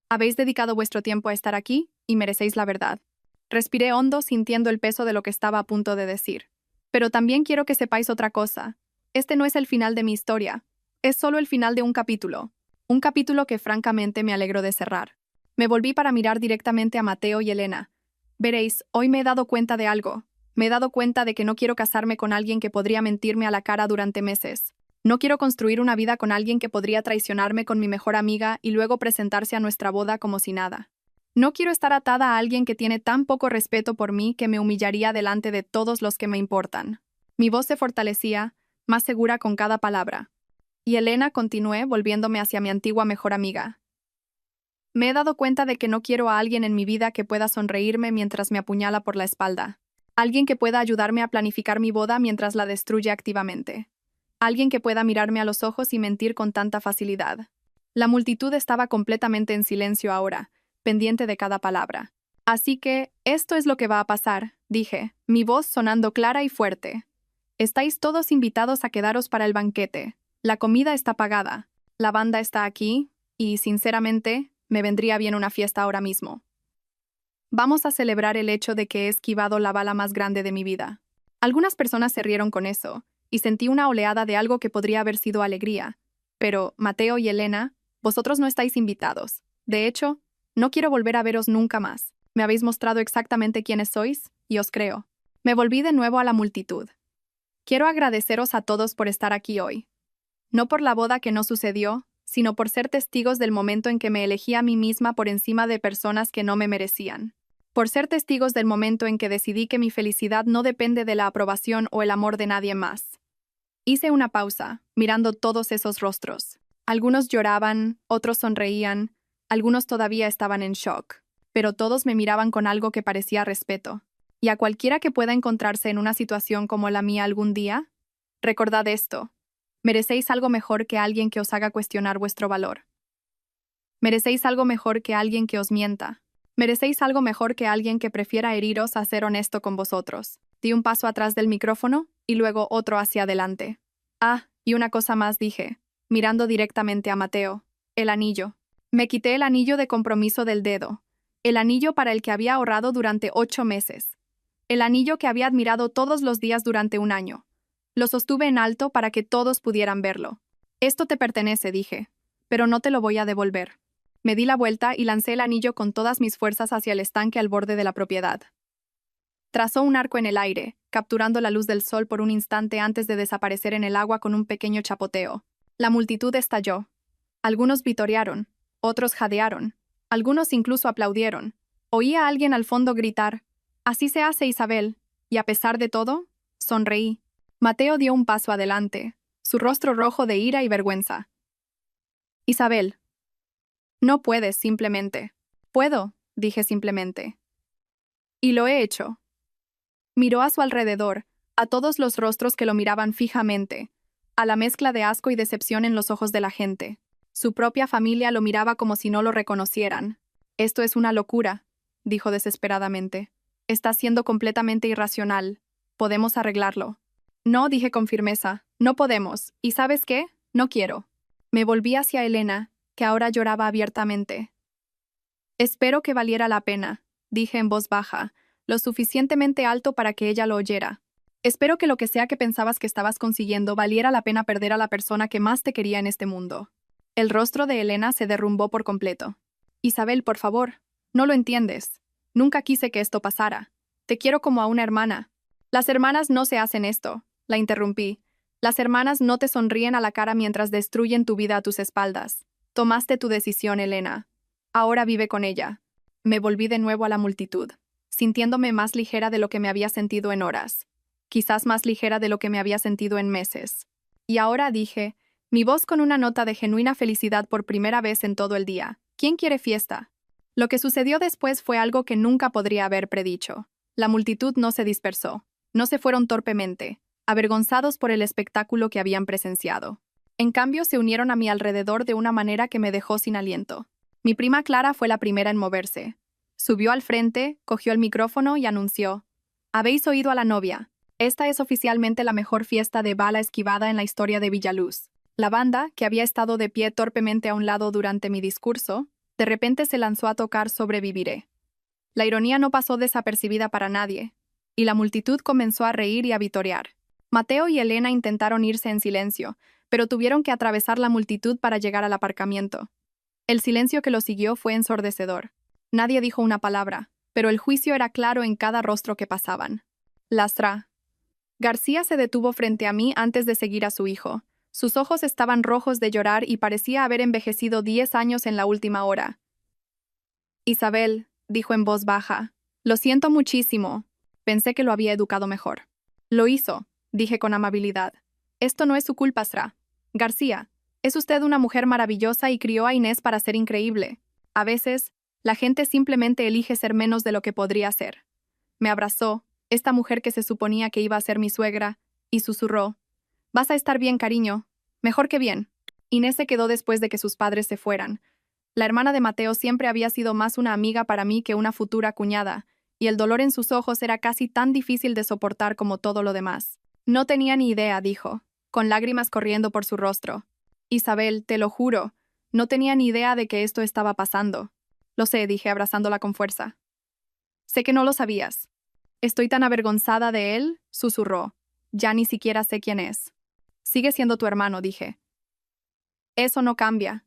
Habéis dedicado vuestro tiempo a estar aquí y merecéis la verdad. Respiré hondo sintiendo el peso de lo que estaba a punto de decir. Pero también quiero que sepáis otra cosa. Este no es el final de mi historia. Es solo el final de un capítulo. Un capítulo que francamente me alegro de cerrar. Me volví para mirar directamente a Mateo y Elena. Veréis, hoy me he dado cuenta de algo. Me he dado cuenta de que no quiero casarme con alguien que podría mentirme a la cara durante meses. No quiero construir una vida con alguien que podría traicionarme con mi mejor amiga y luego presentarse a nuestra boda como si nada. No quiero estar atada a alguien que tiene tan poco respeto por mí que me humillaría delante de todos los que me importan. Mi voz se fortalecía, más segura con cada palabra. Y Elena, continué, volviéndome hacia mi antigua mejor amiga. Me he dado cuenta de que no quiero a alguien en mi vida que pueda sonreírme mientras me apuñala por la espalda. Alguien que pueda ayudarme a planificar mi boda mientras la destruye activamente. Alguien que pueda mirarme a los ojos y mentir con tanta facilidad. La multitud estaba completamente en silencio ahora, pendiente de cada palabra. Así que, esto es lo que va a pasar, dije, mi voz sonando clara y fuerte. Estáis todos invitados a quedaros para el banquete. La comida está pagada. La banda está aquí, y, sinceramente, me vendría bien una fiesta ahora mismo. Vamos a celebrar el hecho de que he esquivado la bala más grande de mi vida. Algunas personas se rieron con eso, y sentí una oleada de algo que podría haber sido alegría. Pero, Mateo y Elena, vosotros no estáis invitados. De hecho, no quiero volver a veros nunca más. Me habéis mostrado exactamente quiénes sois, y os creo. Me volví de nuevo a la multitud. Quiero agradeceros a todos por estar aquí hoy. No por la boda que no sucedió, sino por ser testigos del momento en que me elegí a mí misma por encima de personas que no me merecían. Por ser testigos del momento en que decidí que mi felicidad no depende de la aprobación o el amor de nadie más. Hice una pausa, mirando todos esos rostros. Algunos lloraban, otros sonreían, algunos todavía estaban en shock, pero todos me miraban con algo que parecía respeto. Y a cualquiera que pueda encontrarse en una situación como la mía algún día, recordad esto. Merecéis algo mejor que alguien que os haga cuestionar vuestro valor. Merecéis algo mejor que alguien que os mienta. Merecéis algo mejor que alguien que prefiera heriros a ser honesto con vosotros. Di un paso atrás del micrófono y luego otro hacia adelante. Ah, y una cosa más dije, mirando directamente a Mateo. El anillo. Me quité el anillo de compromiso del dedo. El anillo para el que había ahorrado durante 8 meses. El anillo que había admirado todos los días durante un año. Lo sostuve en alto para que todos pudieran verlo. Esto te pertenece, dije, pero no te lo voy a devolver. Me di la vuelta y lancé el anillo con todas mis fuerzas hacia el estanque al borde de la propiedad. Trazó un arco en el aire, capturando la luz del sol por un instante antes de desaparecer en el agua con un pequeño chapoteo. La multitud estalló. Algunos vitorearon, otros jadearon, algunos incluso aplaudieron. Oí a alguien al fondo gritar: Así se hace, Isabel, y a pesar de todo, sonreí. Mateo dio un paso adelante, su rostro rojo de ira y vergüenza. Isabel, no puedes, simplemente. Puedo, dije simplemente. Y lo he hecho. Miró a su alrededor, a todos los rostros que lo miraban fijamente, a la mezcla de asco y decepción en los ojos de la gente. Su propia familia lo miraba como si no lo reconocieran. Esto es una locura, dijo desesperadamente. Está siendo completamente irracional. Podemos arreglarlo. No, dije con firmeza, no podemos. ¿Y sabes qué? No quiero. Me volví hacia Elena, que ahora lloraba abiertamente. Espero que valiera la pena, dije en voz baja, lo suficientemente alto para que ella lo oyera. Espero que lo que sea que pensabas que estabas consiguiendo valiera la pena perder a la persona que más te quería en este mundo. El rostro de Elena se derrumbó por completo. Isabel, por favor, no lo entiendes. Nunca quise que esto pasara. Te quiero como a una hermana. Las hermanas no se hacen esto, la interrumpí. Las hermanas no te sonríen a la cara mientras destruyen tu vida a tus espaldas. Tomaste tu decisión, Elena. Ahora vive con ella. Me volví de nuevo a la multitud, sintiéndome más ligera de lo que me había sentido en horas. Quizás más ligera de lo que me había sentido en meses. Y ahora dije, mi voz con una nota de genuina felicidad por primera vez en todo el día. ¿Quién quiere fiesta? Lo que sucedió después fue algo que nunca podría haber predicho. La multitud no se dispersó. No se fueron torpemente, avergonzados por el espectáculo que habían presenciado. En cambio, se unieron a mi alrededor de una manera que me dejó sin aliento. Mi prima Clara fue la primera en moverse. Subió al frente, cogió el micrófono y anunció: «Habéis oído a la novia. Esta es oficialmente la mejor fiesta de bala esquivada en la historia de Villaluz». La banda, que había estado de pie torpemente a un lado durante mi discurso, de repente se lanzó a tocar Sobreviviré. La ironía no pasó desapercibida para nadie, y la multitud comenzó a reír y a vitorear. Mateo y Elena intentaron irse en silencio, pero tuvieron que atravesar la multitud para llegar al aparcamiento. El silencio que lo siguió fue ensordecedor. Nadie dijo una palabra, pero el juicio era claro en cada rostro que pasaban. Lastra. García se detuvo frente a mí antes de seguir a su hijo. Sus ojos estaban rojos de llorar y parecía haber envejecido 10 años en la última hora. Isabel, dijo en voz baja, lo siento muchísimo. Pensé que lo había educado mejor. Lo hizo, dije con amabilidad. Esto no es su culpa, Sra. García, es usted una mujer maravillosa y crió a Inés para ser increíble. A veces, la gente simplemente elige ser menos de lo que podría ser. Me abrazó, esta mujer que se suponía que iba a ser mi suegra, y susurró: «Vas a estar bien, cariño. Mejor que bien». Inés se quedó después de que sus padres se fueran. La hermana de Mateo siempre había sido más una amiga para mí que una futura cuñada, y el dolor en sus ojos era casi tan difícil de soportar como todo lo demás. No tenía ni idea, dijo, con lágrimas corriendo por su rostro. Isabel, te lo juro, no tenía ni idea de que esto estaba pasando. Lo sé, dije abrazándola con fuerza. Sé que no lo sabías. Estoy tan avergonzada de él, susurró. Ya ni siquiera sé quién es. Sigue siendo tu hermano, dije. Eso no cambia.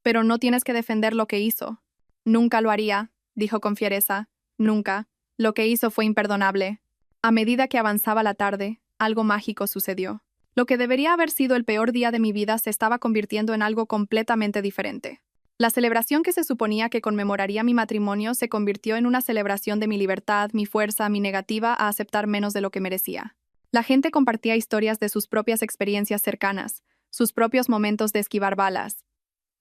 Pero no tienes que defender lo que hizo. Nunca lo haría, dijo con fiereza. Nunca. Lo que hizo fue imperdonable. A medida que avanzaba la tarde, algo mágico sucedió. Lo que debería haber sido el peor día de mi vida se estaba convirtiendo en algo completamente diferente. La celebración que se suponía que conmemoraría mi matrimonio se convirtió en una celebración de mi libertad, mi fuerza, mi negativa a aceptar menos de lo que merecía. La gente compartía historias de sus propias experiencias cercanas, sus propios momentos de esquivar balas.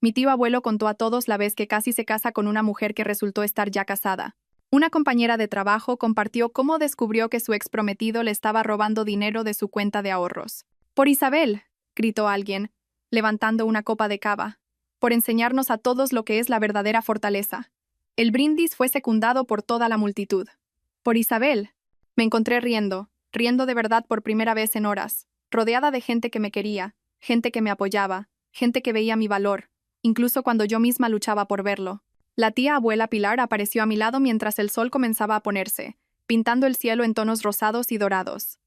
Mi tío abuelo contó a todos la vez que casi se casa con una mujer que resultó estar ya casada. Una compañera de trabajo compartió cómo descubrió que su exprometido le estaba robando dinero de su cuenta de ahorros. «Por Isabel», gritó alguien, levantando una copa de cava, «por enseñarnos a todos lo que es la verdadera fortaleza». El brindis fue secundado por toda la multitud. «Por Isabel». Me encontré riendo de verdad por primera vez en horas, rodeada de gente que me quería, gente que me apoyaba, gente que veía mi valor, incluso cuando yo misma luchaba por verlo. La tía abuela Pilar apareció a mi lado mientras el sol comenzaba a ponerse, pintando el cielo en tonos rosados y dorados.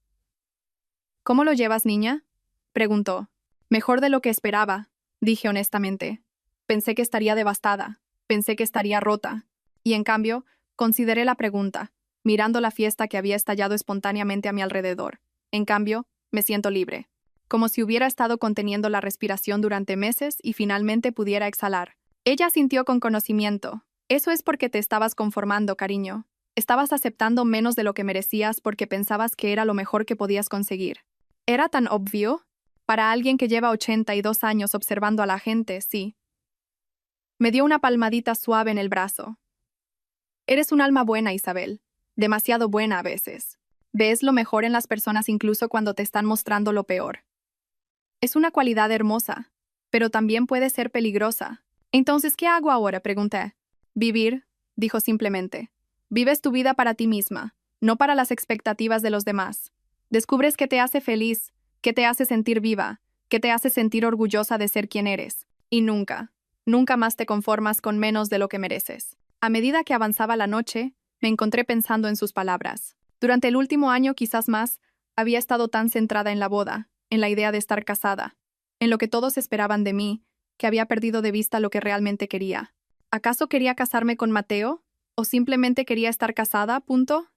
«¿Cómo lo llevas, niña?», preguntó. «Mejor de lo que esperaba», dije honestamente. Pensé que estaría devastada, pensé que estaría rota. Y en cambio, consideré la pregunta, mirando la fiesta que había estallado espontáneamente a mi alrededor. En cambio, me siento libre. Como si hubiera estado conteniendo la respiración durante meses y finalmente pudiera exhalar. Ella sintió con conocimiento. «Eso es porque te estabas conformando, cariño. Estabas aceptando menos de lo que merecías porque pensabas que era lo mejor que podías conseguir. ¿Era tan obvio? Para alguien que lleva 82 años observando a la gente, sí. Me dio una palmadita suave en el brazo. Eres un alma buena, Isabel. Demasiado buena a veces. Ves lo mejor en las personas incluso cuando te están mostrando lo peor. Es una cualidad hermosa, pero también puede ser peligrosa. Entonces, ¿qué hago ahora?, pregunté. Vivir, dijo simplemente. Vives tu vida para ti misma, no para las expectativas de los demás. Descubres qué te hace feliz, qué te hace sentir viva, qué te hace sentir orgullosa de ser quien eres. Y nunca más te conformas con menos de lo que mereces. A medida que avanzaba la noche, me encontré pensando en sus palabras. Durante el último año, quizás más, había estado tan centrada en la boda, en la idea de estar casada, en lo que todos esperaban de mí, que había perdido de vista lo que realmente quería. ¿Acaso quería casarme con Mateo? ¿O simplemente quería estar casada? Punto.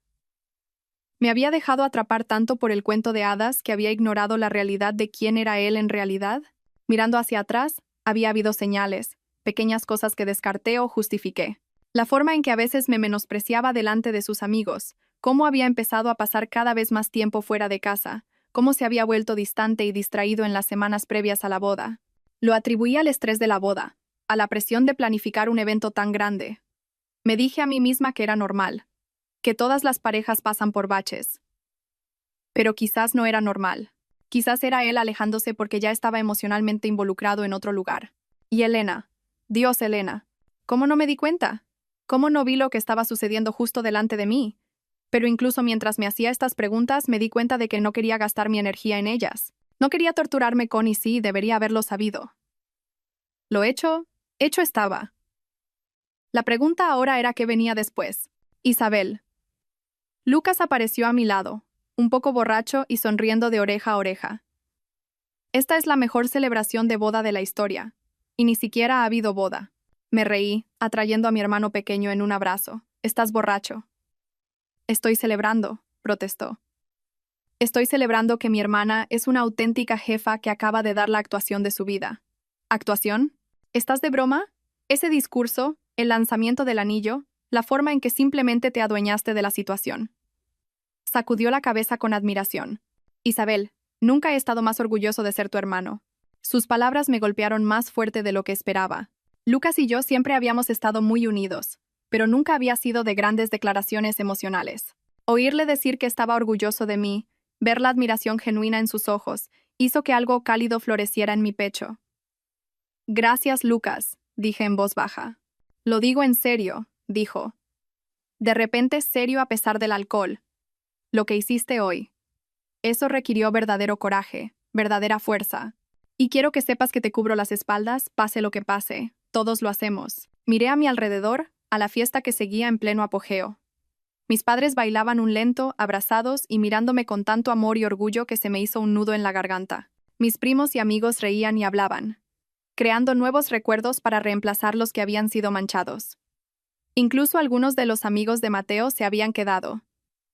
Me había dejado atrapar tanto por el cuento de hadas que había ignorado la realidad de quién era él en realidad. Mirando hacia atrás, había habido señales, pequeñas cosas que descarté o justifiqué. La forma en que a veces me menospreciaba delante de sus amigos, cómo había empezado a pasar cada vez más tiempo fuera de casa, cómo se había vuelto distante y distraído en las semanas previas a la boda. Lo atribuía al estrés de la boda, a la presión de planificar un evento tan grande. Me dije a mí misma que era normal, que todas las parejas pasan por baches. Pero quizás no era normal. Quizás era él alejándose porque ya estaba emocionalmente involucrado en otro lugar. Y Elena. Dios, Elena. ¿Cómo no me di cuenta? ¿Cómo no vi lo que estaba sucediendo justo delante de mí? Pero incluso mientras me hacía estas preguntas, me di cuenta de que no quería gastar mi energía en ellas. No quería torturarme con y sí, debería haberlo sabido. Lo hecho estaba. La pregunta ahora era qué venía después. Isabel. Lucas apareció a mi lado, un poco borracho y sonriendo de oreja a oreja. Esta es la mejor celebración de boda de la historia. Y ni siquiera ha habido boda. Me reí, atrayendo a mi hermano pequeño en un abrazo. Estás borracho. Estoy celebrando, protestó. Estoy celebrando que mi hermana es una auténtica jefa que acaba de dar la actuación de su vida. ¿Actuación? ¿Estás de broma? Ese discurso, el lanzamiento del anillo, la forma en que simplemente te adueñaste de la situación. Sacudió la cabeza con admiración. Isabel, nunca he estado más orgulloso de ser tu hermano. Sus palabras me golpearon más fuerte de lo que esperaba. Lucas y yo siempre habíamos estado muy unidos, pero nunca había sido de grandes declaraciones emocionales. Oírle decir que estaba orgulloso de mí, ver la admiración genuina en sus ojos, hizo que algo cálido floreciera en mi pecho. Gracias, Lucas, dije en voz baja. Lo digo en serio, dijo. De repente serio a pesar del alcohol. Lo que hiciste hoy. Eso requirió verdadero coraje, verdadera fuerza. Y quiero que sepas que te cubro las espaldas, pase lo que pase. Todos lo hacemos. Miré a mi alrededor, a la fiesta que seguía en pleno apogeo. Mis padres bailaban un lento, abrazados y mirándome con tanto amor y orgullo que se me hizo un nudo en la garganta. Mis primos y amigos reían y hablaban, creando nuevos recuerdos para reemplazar los que habían sido manchados. Incluso algunos de los amigos de Mateo se habían quedado,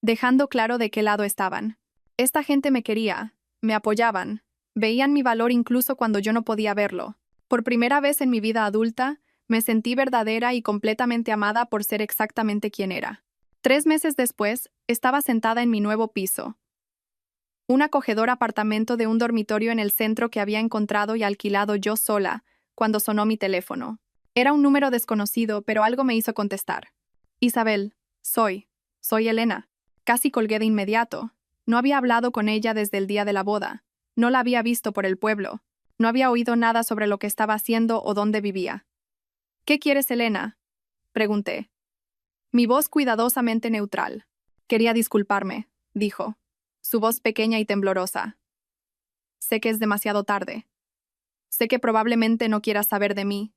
dejando claro de qué lado estaban. Esta gente me quería, me apoyaban, veían mi valor incluso cuando yo no podía verlo. Por primera vez en mi vida adulta, me sentí verdadera y completamente amada por ser exactamente quien era. 3 meses después, estaba sentada en mi nuevo piso. Un acogedor apartamento de un dormitorio en el centro que había encontrado y alquilado yo sola, cuando sonó mi teléfono. Era un número desconocido, pero algo me hizo contestar. Isabel, soy Elena. Casi colgué de inmediato. No había hablado con ella desde el día de la boda. No la había visto por el pueblo. No había oído nada sobre lo que estaba haciendo o dónde vivía. ¿Qué quieres, Elena?, pregunté. Mi voz cuidadosamente neutral. Quería disculparme, dijo. Su voz pequeña y temblorosa. Sé que es demasiado tarde. Sé que probablemente no quieras saber de mí,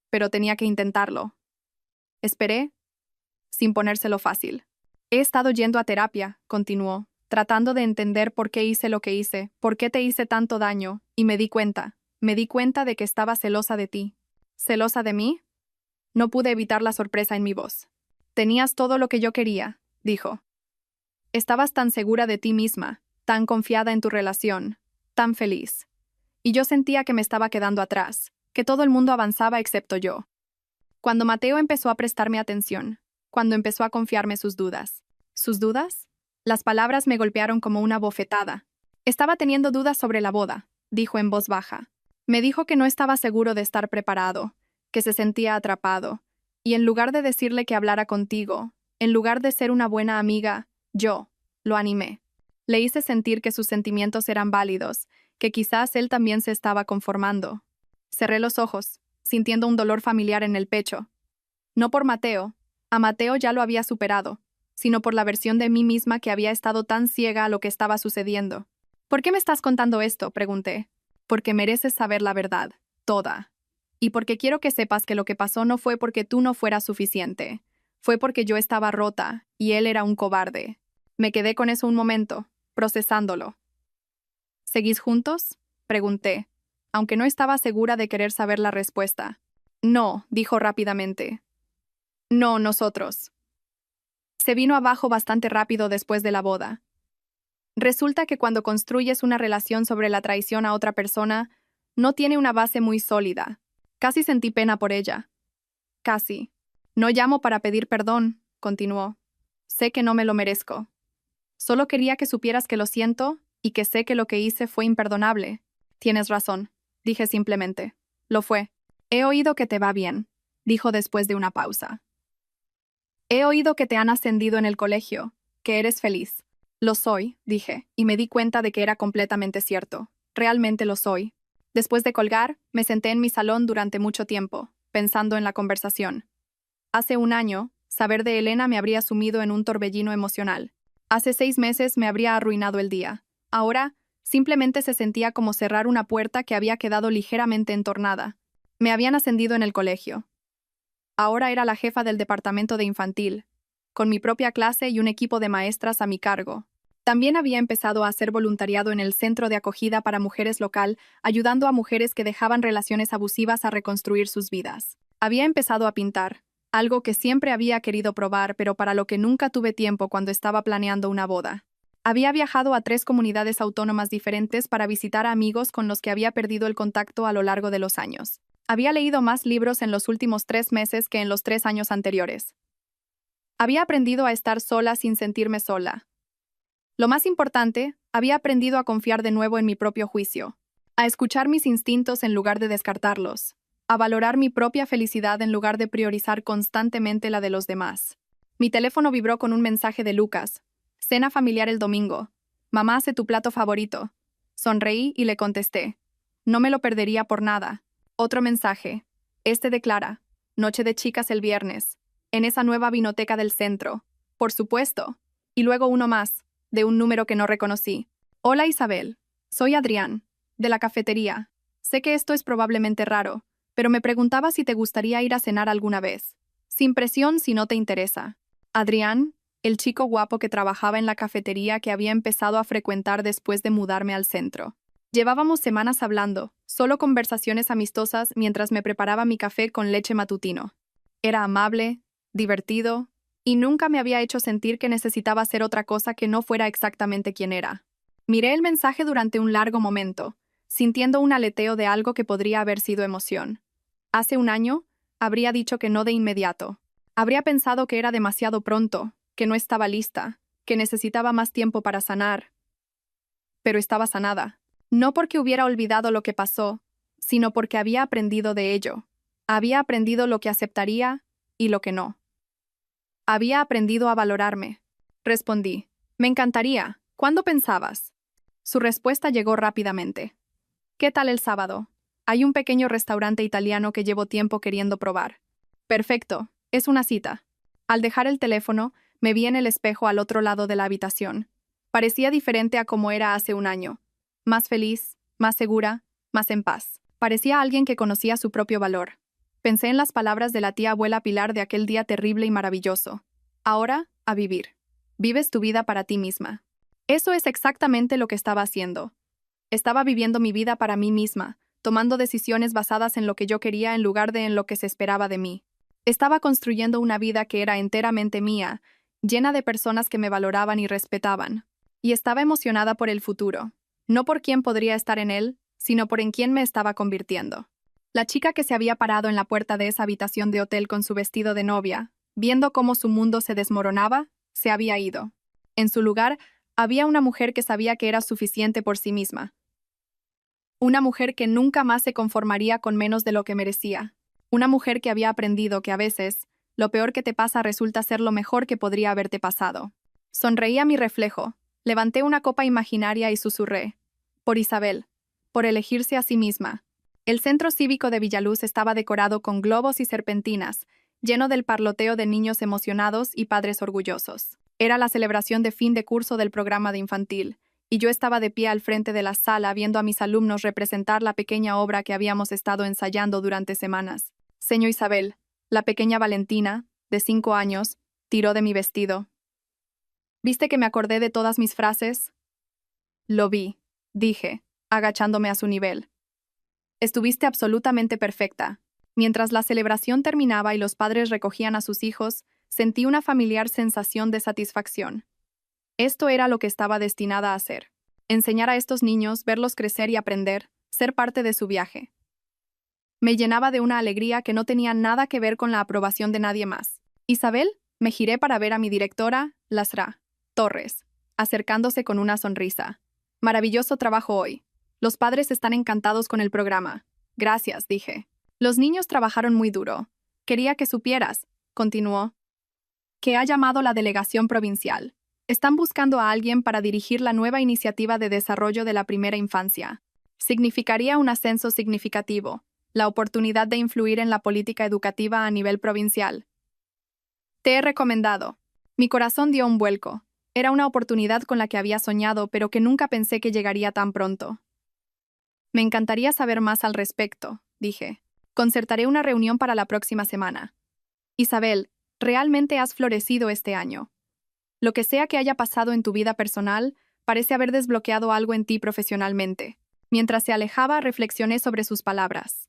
pero tenía que intentarlo. Esperé, sin ponérselo fácil. He estado yendo a terapia, continuó, tratando de entender por qué hice lo que hice, por qué te hice tanto daño, y me di cuenta de que estaba celosa de ti. ¿Celosa de mí? No pude evitar la sorpresa en mi voz. Tenías todo lo que yo quería, dijo. Estabas tan segura de ti misma, tan confiada en tu relación, tan feliz. Y yo sentía que me estaba quedando atrás, que todo el mundo avanzaba excepto yo. Cuando Mateo empezó a prestarme atención, cuando empezó a confiarme sus dudas. ¿Sus dudas? Las palabras me golpearon como una bofetada. Estaba teniendo dudas sobre la boda, dijo en voz baja. Me dijo que no estaba seguro de estar preparado, que se sentía atrapado, y en lugar de decirle que hablara contigo, en lugar de ser una buena amiga, yo lo animé. Le hice sentir que sus sentimientos eran válidos, que quizás él también se estaba conformando. Cerré los ojos, sintiendo un dolor familiar en el pecho. No por Mateo, a Mateo ya lo había superado, sino por la versión de mí misma que había estado tan ciega a lo que estaba sucediendo. ¿Por qué me estás contando esto?, pregunté. Porque mereces saber la verdad, toda. Y porque quiero que sepas que lo que pasó no fue porque tú no fueras suficiente. Fue porque yo estaba rota, y él era un cobarde. Me quedé con eso un momento, procesándolo. ¿Seguís juntos?, pregunté, aunque no estaba segura de querer saber la respuesta. No, dijo rápidamente. No, nosotros. Se vino abajo bastante rápido después de la boda. Resulta que cuando construyes una relación sobre la traición a otra persona, no tiene una base muy sólida. Casi sentí pena por ella. Casi. No llamo para pedir perdón, continuó. Sé que no me lo merezco. Solo quería que supieras que lo siento y que sé que lo que hice fue imperdonable. Tienes razón, dije simplemente. Lo fue. He oído que te va bien, dijo después de una pausa. He oído que te han ascendido en el colegio, que eres feliz. Lo soy, dije, y me di cuenta de que era completamente cierto. Realmente lo soy. Después de colgar, me senté en mi salón durante mucho tiempo, pensando en la conversación. Hace un año, saber de Elena me habría sumido en un torbellino emocional. Hace 6 meses me habría arruinado el día. Ahora, simplemente se sentía como cerrar una puerta que había quedado ligeramente entornada. Me habían ascendido en el colegio. Ahora era la jefa del departamento de infantil, con mi propia clase y un equipo de maestras a mi cargo. También había empezado a hacer voluntariado en el centro de acogida para mujeres local, ayudando a mujeres que dejaban relaciones abusivas a reconstruir sus vidas. Había empezado a pintar, algo que siempre había querido probar, pero para lo que nunca tuve tiempo cuando estaba planeando una boda. Había viajado a 3 comunidades autónomas diferentes para visitar a amigos con los que había perdido el contacto a lo largo de los años. Había leído más libros en los últimos 3 meses que en los 3 años anteriores. Había aprendido a estar sola sin sentirme sola. Lo más importante, había aprendido a confiar de nuevo en mi propio juicio, a escuchar mis instintos en lugar de descartarlos, a valorar mi propia felicidad en lugar de priorizar constantemente la de los demás. Mi teléfono vibró con un mensaje de Lucas. Cena familiar el domingo. Mamá hace tu plato favorito. Sonreí y le contesté. No me lo perdería por nada. Otro mensaje. Este declara. Noche de chicas el viernes. En esa nueva vinoteca del centro. Por supuesto. Y luego uno más, de un número que no reconocí. Hola Isabel. Soy Adrián, de la cafetería. Sé que esto es probablemente raro, pero me preguntaba si te gustaría ir a cenar alguna vez. Sin presión si no te interesa. Adrián, el chico guapo que trabajaba en la cafetería que había empezado a frecuentar después de mudarme al centro. Llevábamos semanas hablando, solo conversaciones amistosas mientras me preparaba mi café con leche matutino. Era amable, divertido, y nunca me había hecho sentir que necesitaba ser otra cosa que no fuera exactamente quien era. Miré el mensaje durante un largo momento, sintiendo un aleteo de algo que podría haber sido emoción. Hace un año, habría dicho que no de inmediato. Habría pensado que era demasiado pronto, que no estaba lista, que necesitaba más tiempo para sanar. Pero estaba sanada. No porque hubiera olvidado lo que pasó, sino porque había aprendido de ello. Había aprendido lo que aceptaría y lo que no. Había aprendido a valorarme. Respondí. Me encantaría. ¿Cuándo pensabas? Su respuesta llegó rápidamente. ¿Qué tal el sábado? Hay un pequeño restaurante italiano que llevo tiempo queriendo probar. Perfecto. Es una cita. Al dejar el teléfono, me vi en el espejo al otro lado de la habitación. Parecía diferente a como era hace un año. Más feliz, más segura, más en paz. Parecía alguien que conocía su propio valor. Pensé en las palabras de la tía abuela Pilar de aquel día terrible y maravilloso. Ahora, a vivir. Vives tu vida para ti misma. Eso es exactamente lo que estaba haciendo. Estaba viviendo mi vida para mí misma, tomando decisiones basadas en lo que yo quería en lugar de en lo que se esperaba de mí. Estaba construyendo una vida que era enteramente mía, llena de personas que me valoraban y respetaban. Y estaba emocionada por el futuro. No por quién podría estar en él, sino por en quién me estaba convirtiendo. La chica que se había parado en la puerta de esa habitación de hotel con su vestido de novia, Viendo cómo su mundo se desmoronaba, se había ido. En su lugar, había una mujer que sabía que era suficiente por sí misma. Una mujer que nunca más se conformaría con menos de lo que merecía. Una mujer que había aprendido que a veces, lo peor que te pasa resulta ser lo mejor que podría haberte pasado. Sonreí a mi reflejo, levanté una copa imaginaria y susurré. Por Isabel. Por elegirse a sí misma. El centro cívico de Villaluz estaba decorado con globos y serpentinas, lleno del parloteo de niños emocionados y padres orgullosos. Era la celebración de fin de curso del programa de infantil, y yo estaba de pie al frente de la sala viendo a mis alumnos representar la pequeña obra que habíamos estado ensayando durante semanas. Señor Isabel, la pequeña Valentina, de 5 años, tiró de mi vestido. ¿Viste que me acordé de todas mis frases? Lo vi, dije, agachándome a su nivel. Estuviste absolutamente perfecta. Mientras la celebración terminaba y los padres recogían a sus hijos, sentí una familiar sensación de satisfacción. Esto era lo que estaba destinada a hacer. Enseñar a estos niños, verlos crecer y aprender, ser parte de su viaje. Me llenaba de una alegría que no tenía nada que ver con la aprobación de nadie más. Isabel, me giré para ver a mi directora, Lasra Torres, acercándose con una sonrisa. Maravilloso trabajo hoy. Los padres están encantados con el programa. Gracias, dije. Los niños trabajaron muy duro. Quería que supieras, continuó, que ha llamado la delegación provincial. Están buscando a alguien para dirigir la nueva iniciativa de desarrollo de la primera infancia. Significaría un ascenso significativo, la oportunidad de influir en la política educativa a nivel provincial. Te he recomendado. Mi corazón dio un vuelco. Era una oportunidad con la que había soñado, pero que nunca pensé que llegaría tan pronto. Me encantaría saber más al respecto, dije. Concertaré una reunión para la próxima semana. Isabel, realmente has florecido este año. Lo que sea que haya pasado en tu vida personal, parece haber desbloqueado algo en ti profesionalmente. Mientras se alejaba, reflexioné sobre sus palabras.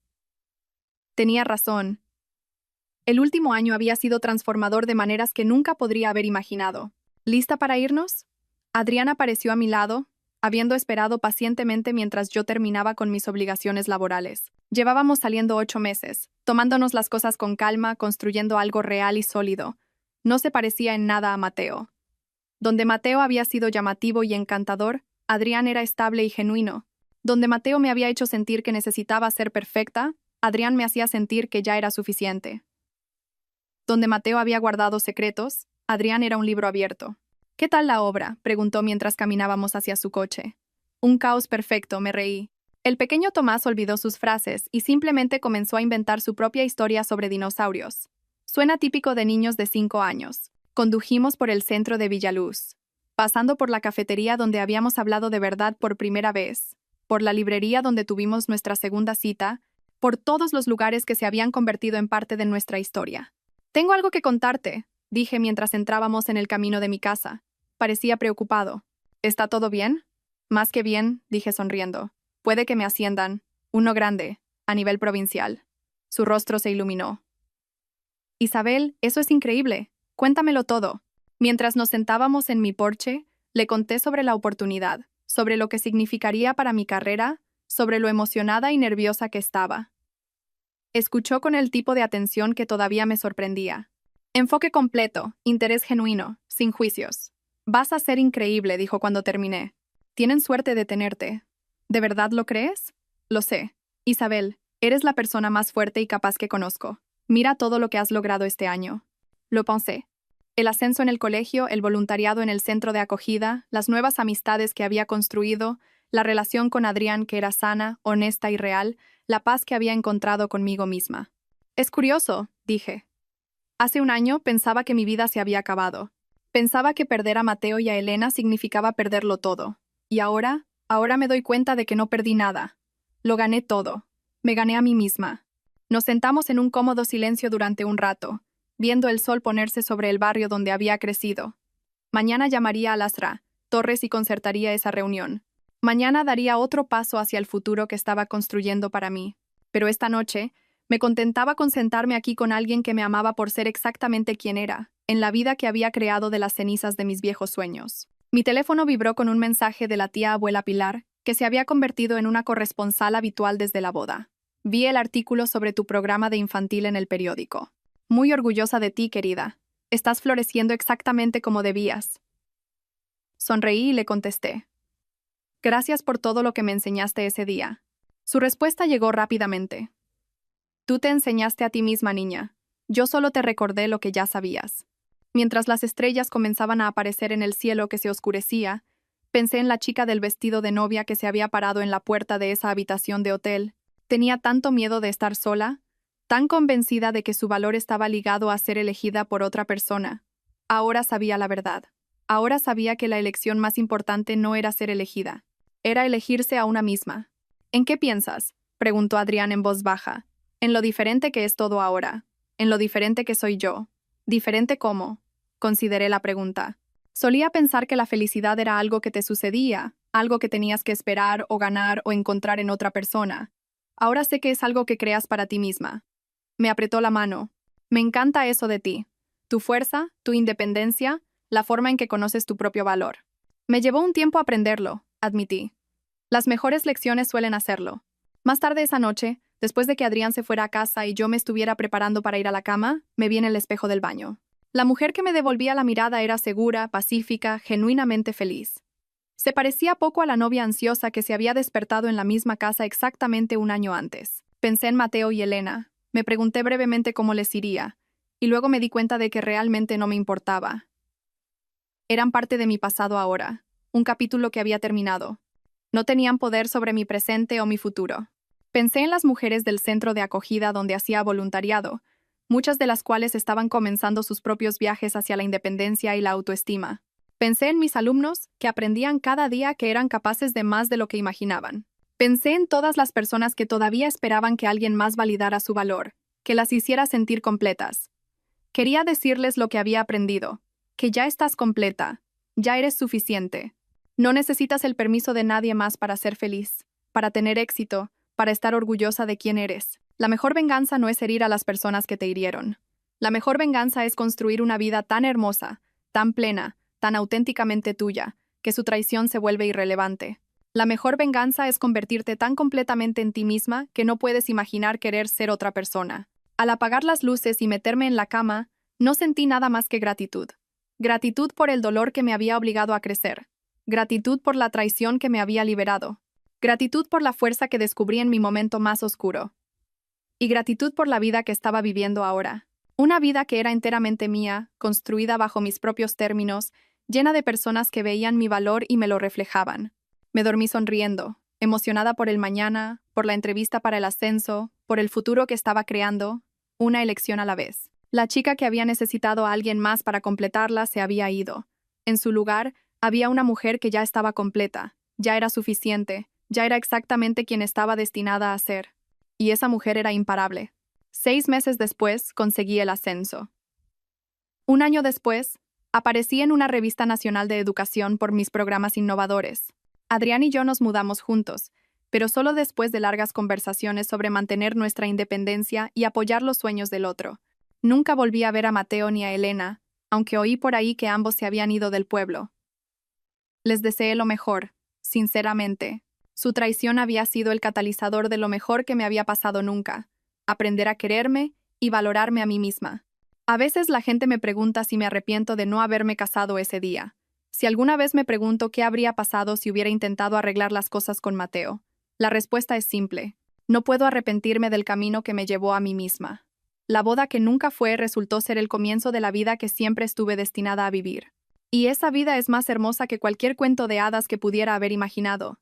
Tenía razón. El último año había sido transformador de maneras que nunca podría haber imaginado. ¿Lista para irnos? Adrián apareció a mi lado, habiendo esperado pacientemente mientras yo terminaba con mis obligaciones laborales. Llevábamos saliendo 8 meses, tomándonos las cosas con calma, construyendo algo real y sólido. No se parecía en nada a Mateo. Donde Mateo había sido llamativo y encantador, Adrián era estable y genuino. Donde Mateo me había hecho sentir que necesitaba ser perfecta, Adrián me hacía sentir que ya era suficiente. Donde Mateo había guardado secretos, Adrián era un libro abierto. ¿Qué tal la obra?, preguntó mientras caminábamos hacia su coche. Un caos perfecto, me reí. El pequeño Tomás olvidó sus frases y simplemente comenzó a inventar su propia historia sobre dinosaurios. Suena típico de niños de 5 años. Condujimos por el centro de Villaluz, pasando por la cafetería donde habíamos hablado de verdad por primera vez, por la librería donde tuvimos nuestra segunda cita, por todos los lugares que se habían convertido en parte de nuestra historia. Tengo algo que contarte, dije mientras entrábamos en el camino de mi casa. Parecía preocupado. ¿Está todo bien? Más que bien, dije sonriendo. Puede que me asciendan, uno grande, a nivel provincial. Su rostro se iluminó. Isabel, eso es increíble. Cuéntamelo todo. Mientras nos sentábamos en mi porche, le conté sobre la oportunidad, sobre lo que significaría para mi carrera, sobre lo emocionada y nerviosa que estaba. Escuchó con el tipo de atención que todavía me sorprendía. Enfoque completo, interés genuino, sin juicios. Vas a ser increíble, dijo cuando terminé. Tienen suerte de tenerte. ¿De verdad lo crees? Lo sé. Isabel, eres la persona más fuerte y capaz que conozco. Mira todo lo que has logrado este año. Lo pensé. El ascenso en el colegio, el voluntariado en el centro de acogida, las nuevas amistades que había construido, la relación con Adrián que era sana, honesta y real, la paz que había encontrado conmigo misma. Es curioso, dije. Hace un año pensaba que mi vida se había acabado. Pensaba que perder a Mateo y a Elena significaba perderlo todo. Y ahora me doy cuenta de que no perdí nada. Lo gané todo. Me gané a mí misma. Nos sentamos en un cómodo silencio durante un rato, viendo el sol ponerse sobre el barrio donde había crecido. Mañana llamaría a Lasra Torres y concertaría esa reunión. Mañana daría otro paso hacia el futuro que estaba construyendo para mí. Pero esta noche, me contentaba con sentarme aquí con alguien que me amaba por ser exactamente quien era, en la vida que había creado de las cenizas de mis viejos sueños. Mi teléfono vibró con un mensaje de la tía abuela Pilar, que se había convertido en una corresponsal habitual desde la boda. Vi el artículo sobre tu programa de infantil en el periódico. Muy orgullosa de ti, querida. Estás floreciendo exactamente como debías. Sonreí y le contesté. Gracias por todo lo que me enseñaste ese día. Su respuesta llegó rápidamente. Tú te enseñaste a ti misma, niña. Yo solo te recordé lo que ya sabías. Mientras las estrellas comenzaban a aparecer en el cielo que se oscurecía, pensé en la chica del vestido de novia que se había parado en la puerta de esa habitación de hotel. Tenía tanto miedo de estar sola, tan convencida de que su valor estaba ligado a ser elegida por otra persona. Ahora sabía la verdad. Ahora sabía que la elección más importante no era ser elegida. Era elegirse a una misma. ¿En qué piensas?, preguntó Adrián en voz baja. En lo diferente que es todo ahora. En lo diferente que soy yo. ¿Diferente cómo?, consideré la pregunta. Solía pensar que la felicidad era algo que te sucedía, algo que tenías que esperar o ganar o encontrar en otra persona. Ahora sé que es algo que creas para ti misma. Me apretó la mano. Me encanta eso de ti. Tu fuerza, tu independencia, la forma en que conoces tu propio valor. Me llevó un tiempo aprenderlo, admití. Las mejores lecciones suelen hacerlo. Más tarde esa noche, después de que Adrián se fuera a casa y yo me estuviera preparando para ir a la cama, me vi en el espejo del baño. La mujer que me devolvía la mirada era segura, pacífica, genuinamente feliz. Se parecía poco a la novia ansiosa que se había despertado en la misma casa exactamente un año antes. Pensé en Mateo y Elena. Me pregunté brevemente cómo les iría, y luego me di cuenta de que realmente no me importaba. Eran parte de mi pasado ahora, un capítulo que había terminado. No tenían poder sobre mi presente o mi futuro. Pensé en las mujeres del centro de acogida donde hacía voluntariado, muchas de las cuales estaban comenzando sus propios viajes hacia la independencia y la autoestima. Pensé en mis alumnos, que aprendían cada día que eran capaces de más de lo que imaginaban. Pensé en todas las personas que todavía esperaban que alguien más validara su valor, que las hiciera sentir completas. Quería decirles lo que había aprendido, que ya estás completa, ya eres suficiente. No necesitas el permiso de nadie más para ser feliz, para tener éxito, para estar orgullosa de quién eres. La mejor venganza no es herir a las personas que te hirieron. La mejor venganza es construir una vida tan hermosa, tan plena, tan auténticamente tuya, que su traición se vuelve irrelevante. La mejor venganza es convertirte tan completamente en ti misma que no puedes imaginar querer ser otra persona. Al apagar las luces y meterme en la cama, no sentí nada más que gratitud. Gratitud por el dolor que me había obligado a crecer. Gratitud por la traición que me había liberado. Gratitud por la fuerza que descubrí en mi momento más oscuro. Y gratitud por la vida que estaba viviendo ahora. Una vida que era enteramente mía, construida bajo mis propios términos, llena de personas que veían mi valor y me lo reflejaban. Me dormí sonriendo, emocionada por el mañana, por la entrevista para el ascenso, por el futuro que estaba creando, una elección a la vez. La chica que había necesitado a alguien más para completarla se había ido. En su lugar, había una mujer que ya estaba completa, ya era suficiente, ya era exactamente quien estaba destinada a ser. Y esa mujer era imparable. 6 meses después, conseguí el ascenso. Un año después, aparecí en una revista nacional de educación por mis programas innovadores. Adrián y yo nos mudamos juntos, pero solo después de largas conversaciones sobre mantener nuestra independencia y apoyar los sueños del otro. Nunca volví a ver a Mateo ni a Elena, aunque oí por ahí que ambos se habían ido del pueblo. Les deseé lo mejor, sinceramente. Su traición había sido el catalizador de lo mejor que me había pasado nunca, aprender a quererme y valorarme a mí misma. A veces la gente me pregunta si me arrepiento de no haberme casado ese día. Si alguna vez me pregunto qué habría pasado si hubiera intentado arreglar las cosas con Mateo, la respuesta es simple. No puedo arrepentirme del camino que me llevó a mí misma. La boda que nunca fue resultó ser el comienzo de la vida que siempre estuve destinada a vivir. Y esa vida es más hermosa que cualquier cuento de hadas que pudiera haber imaginado.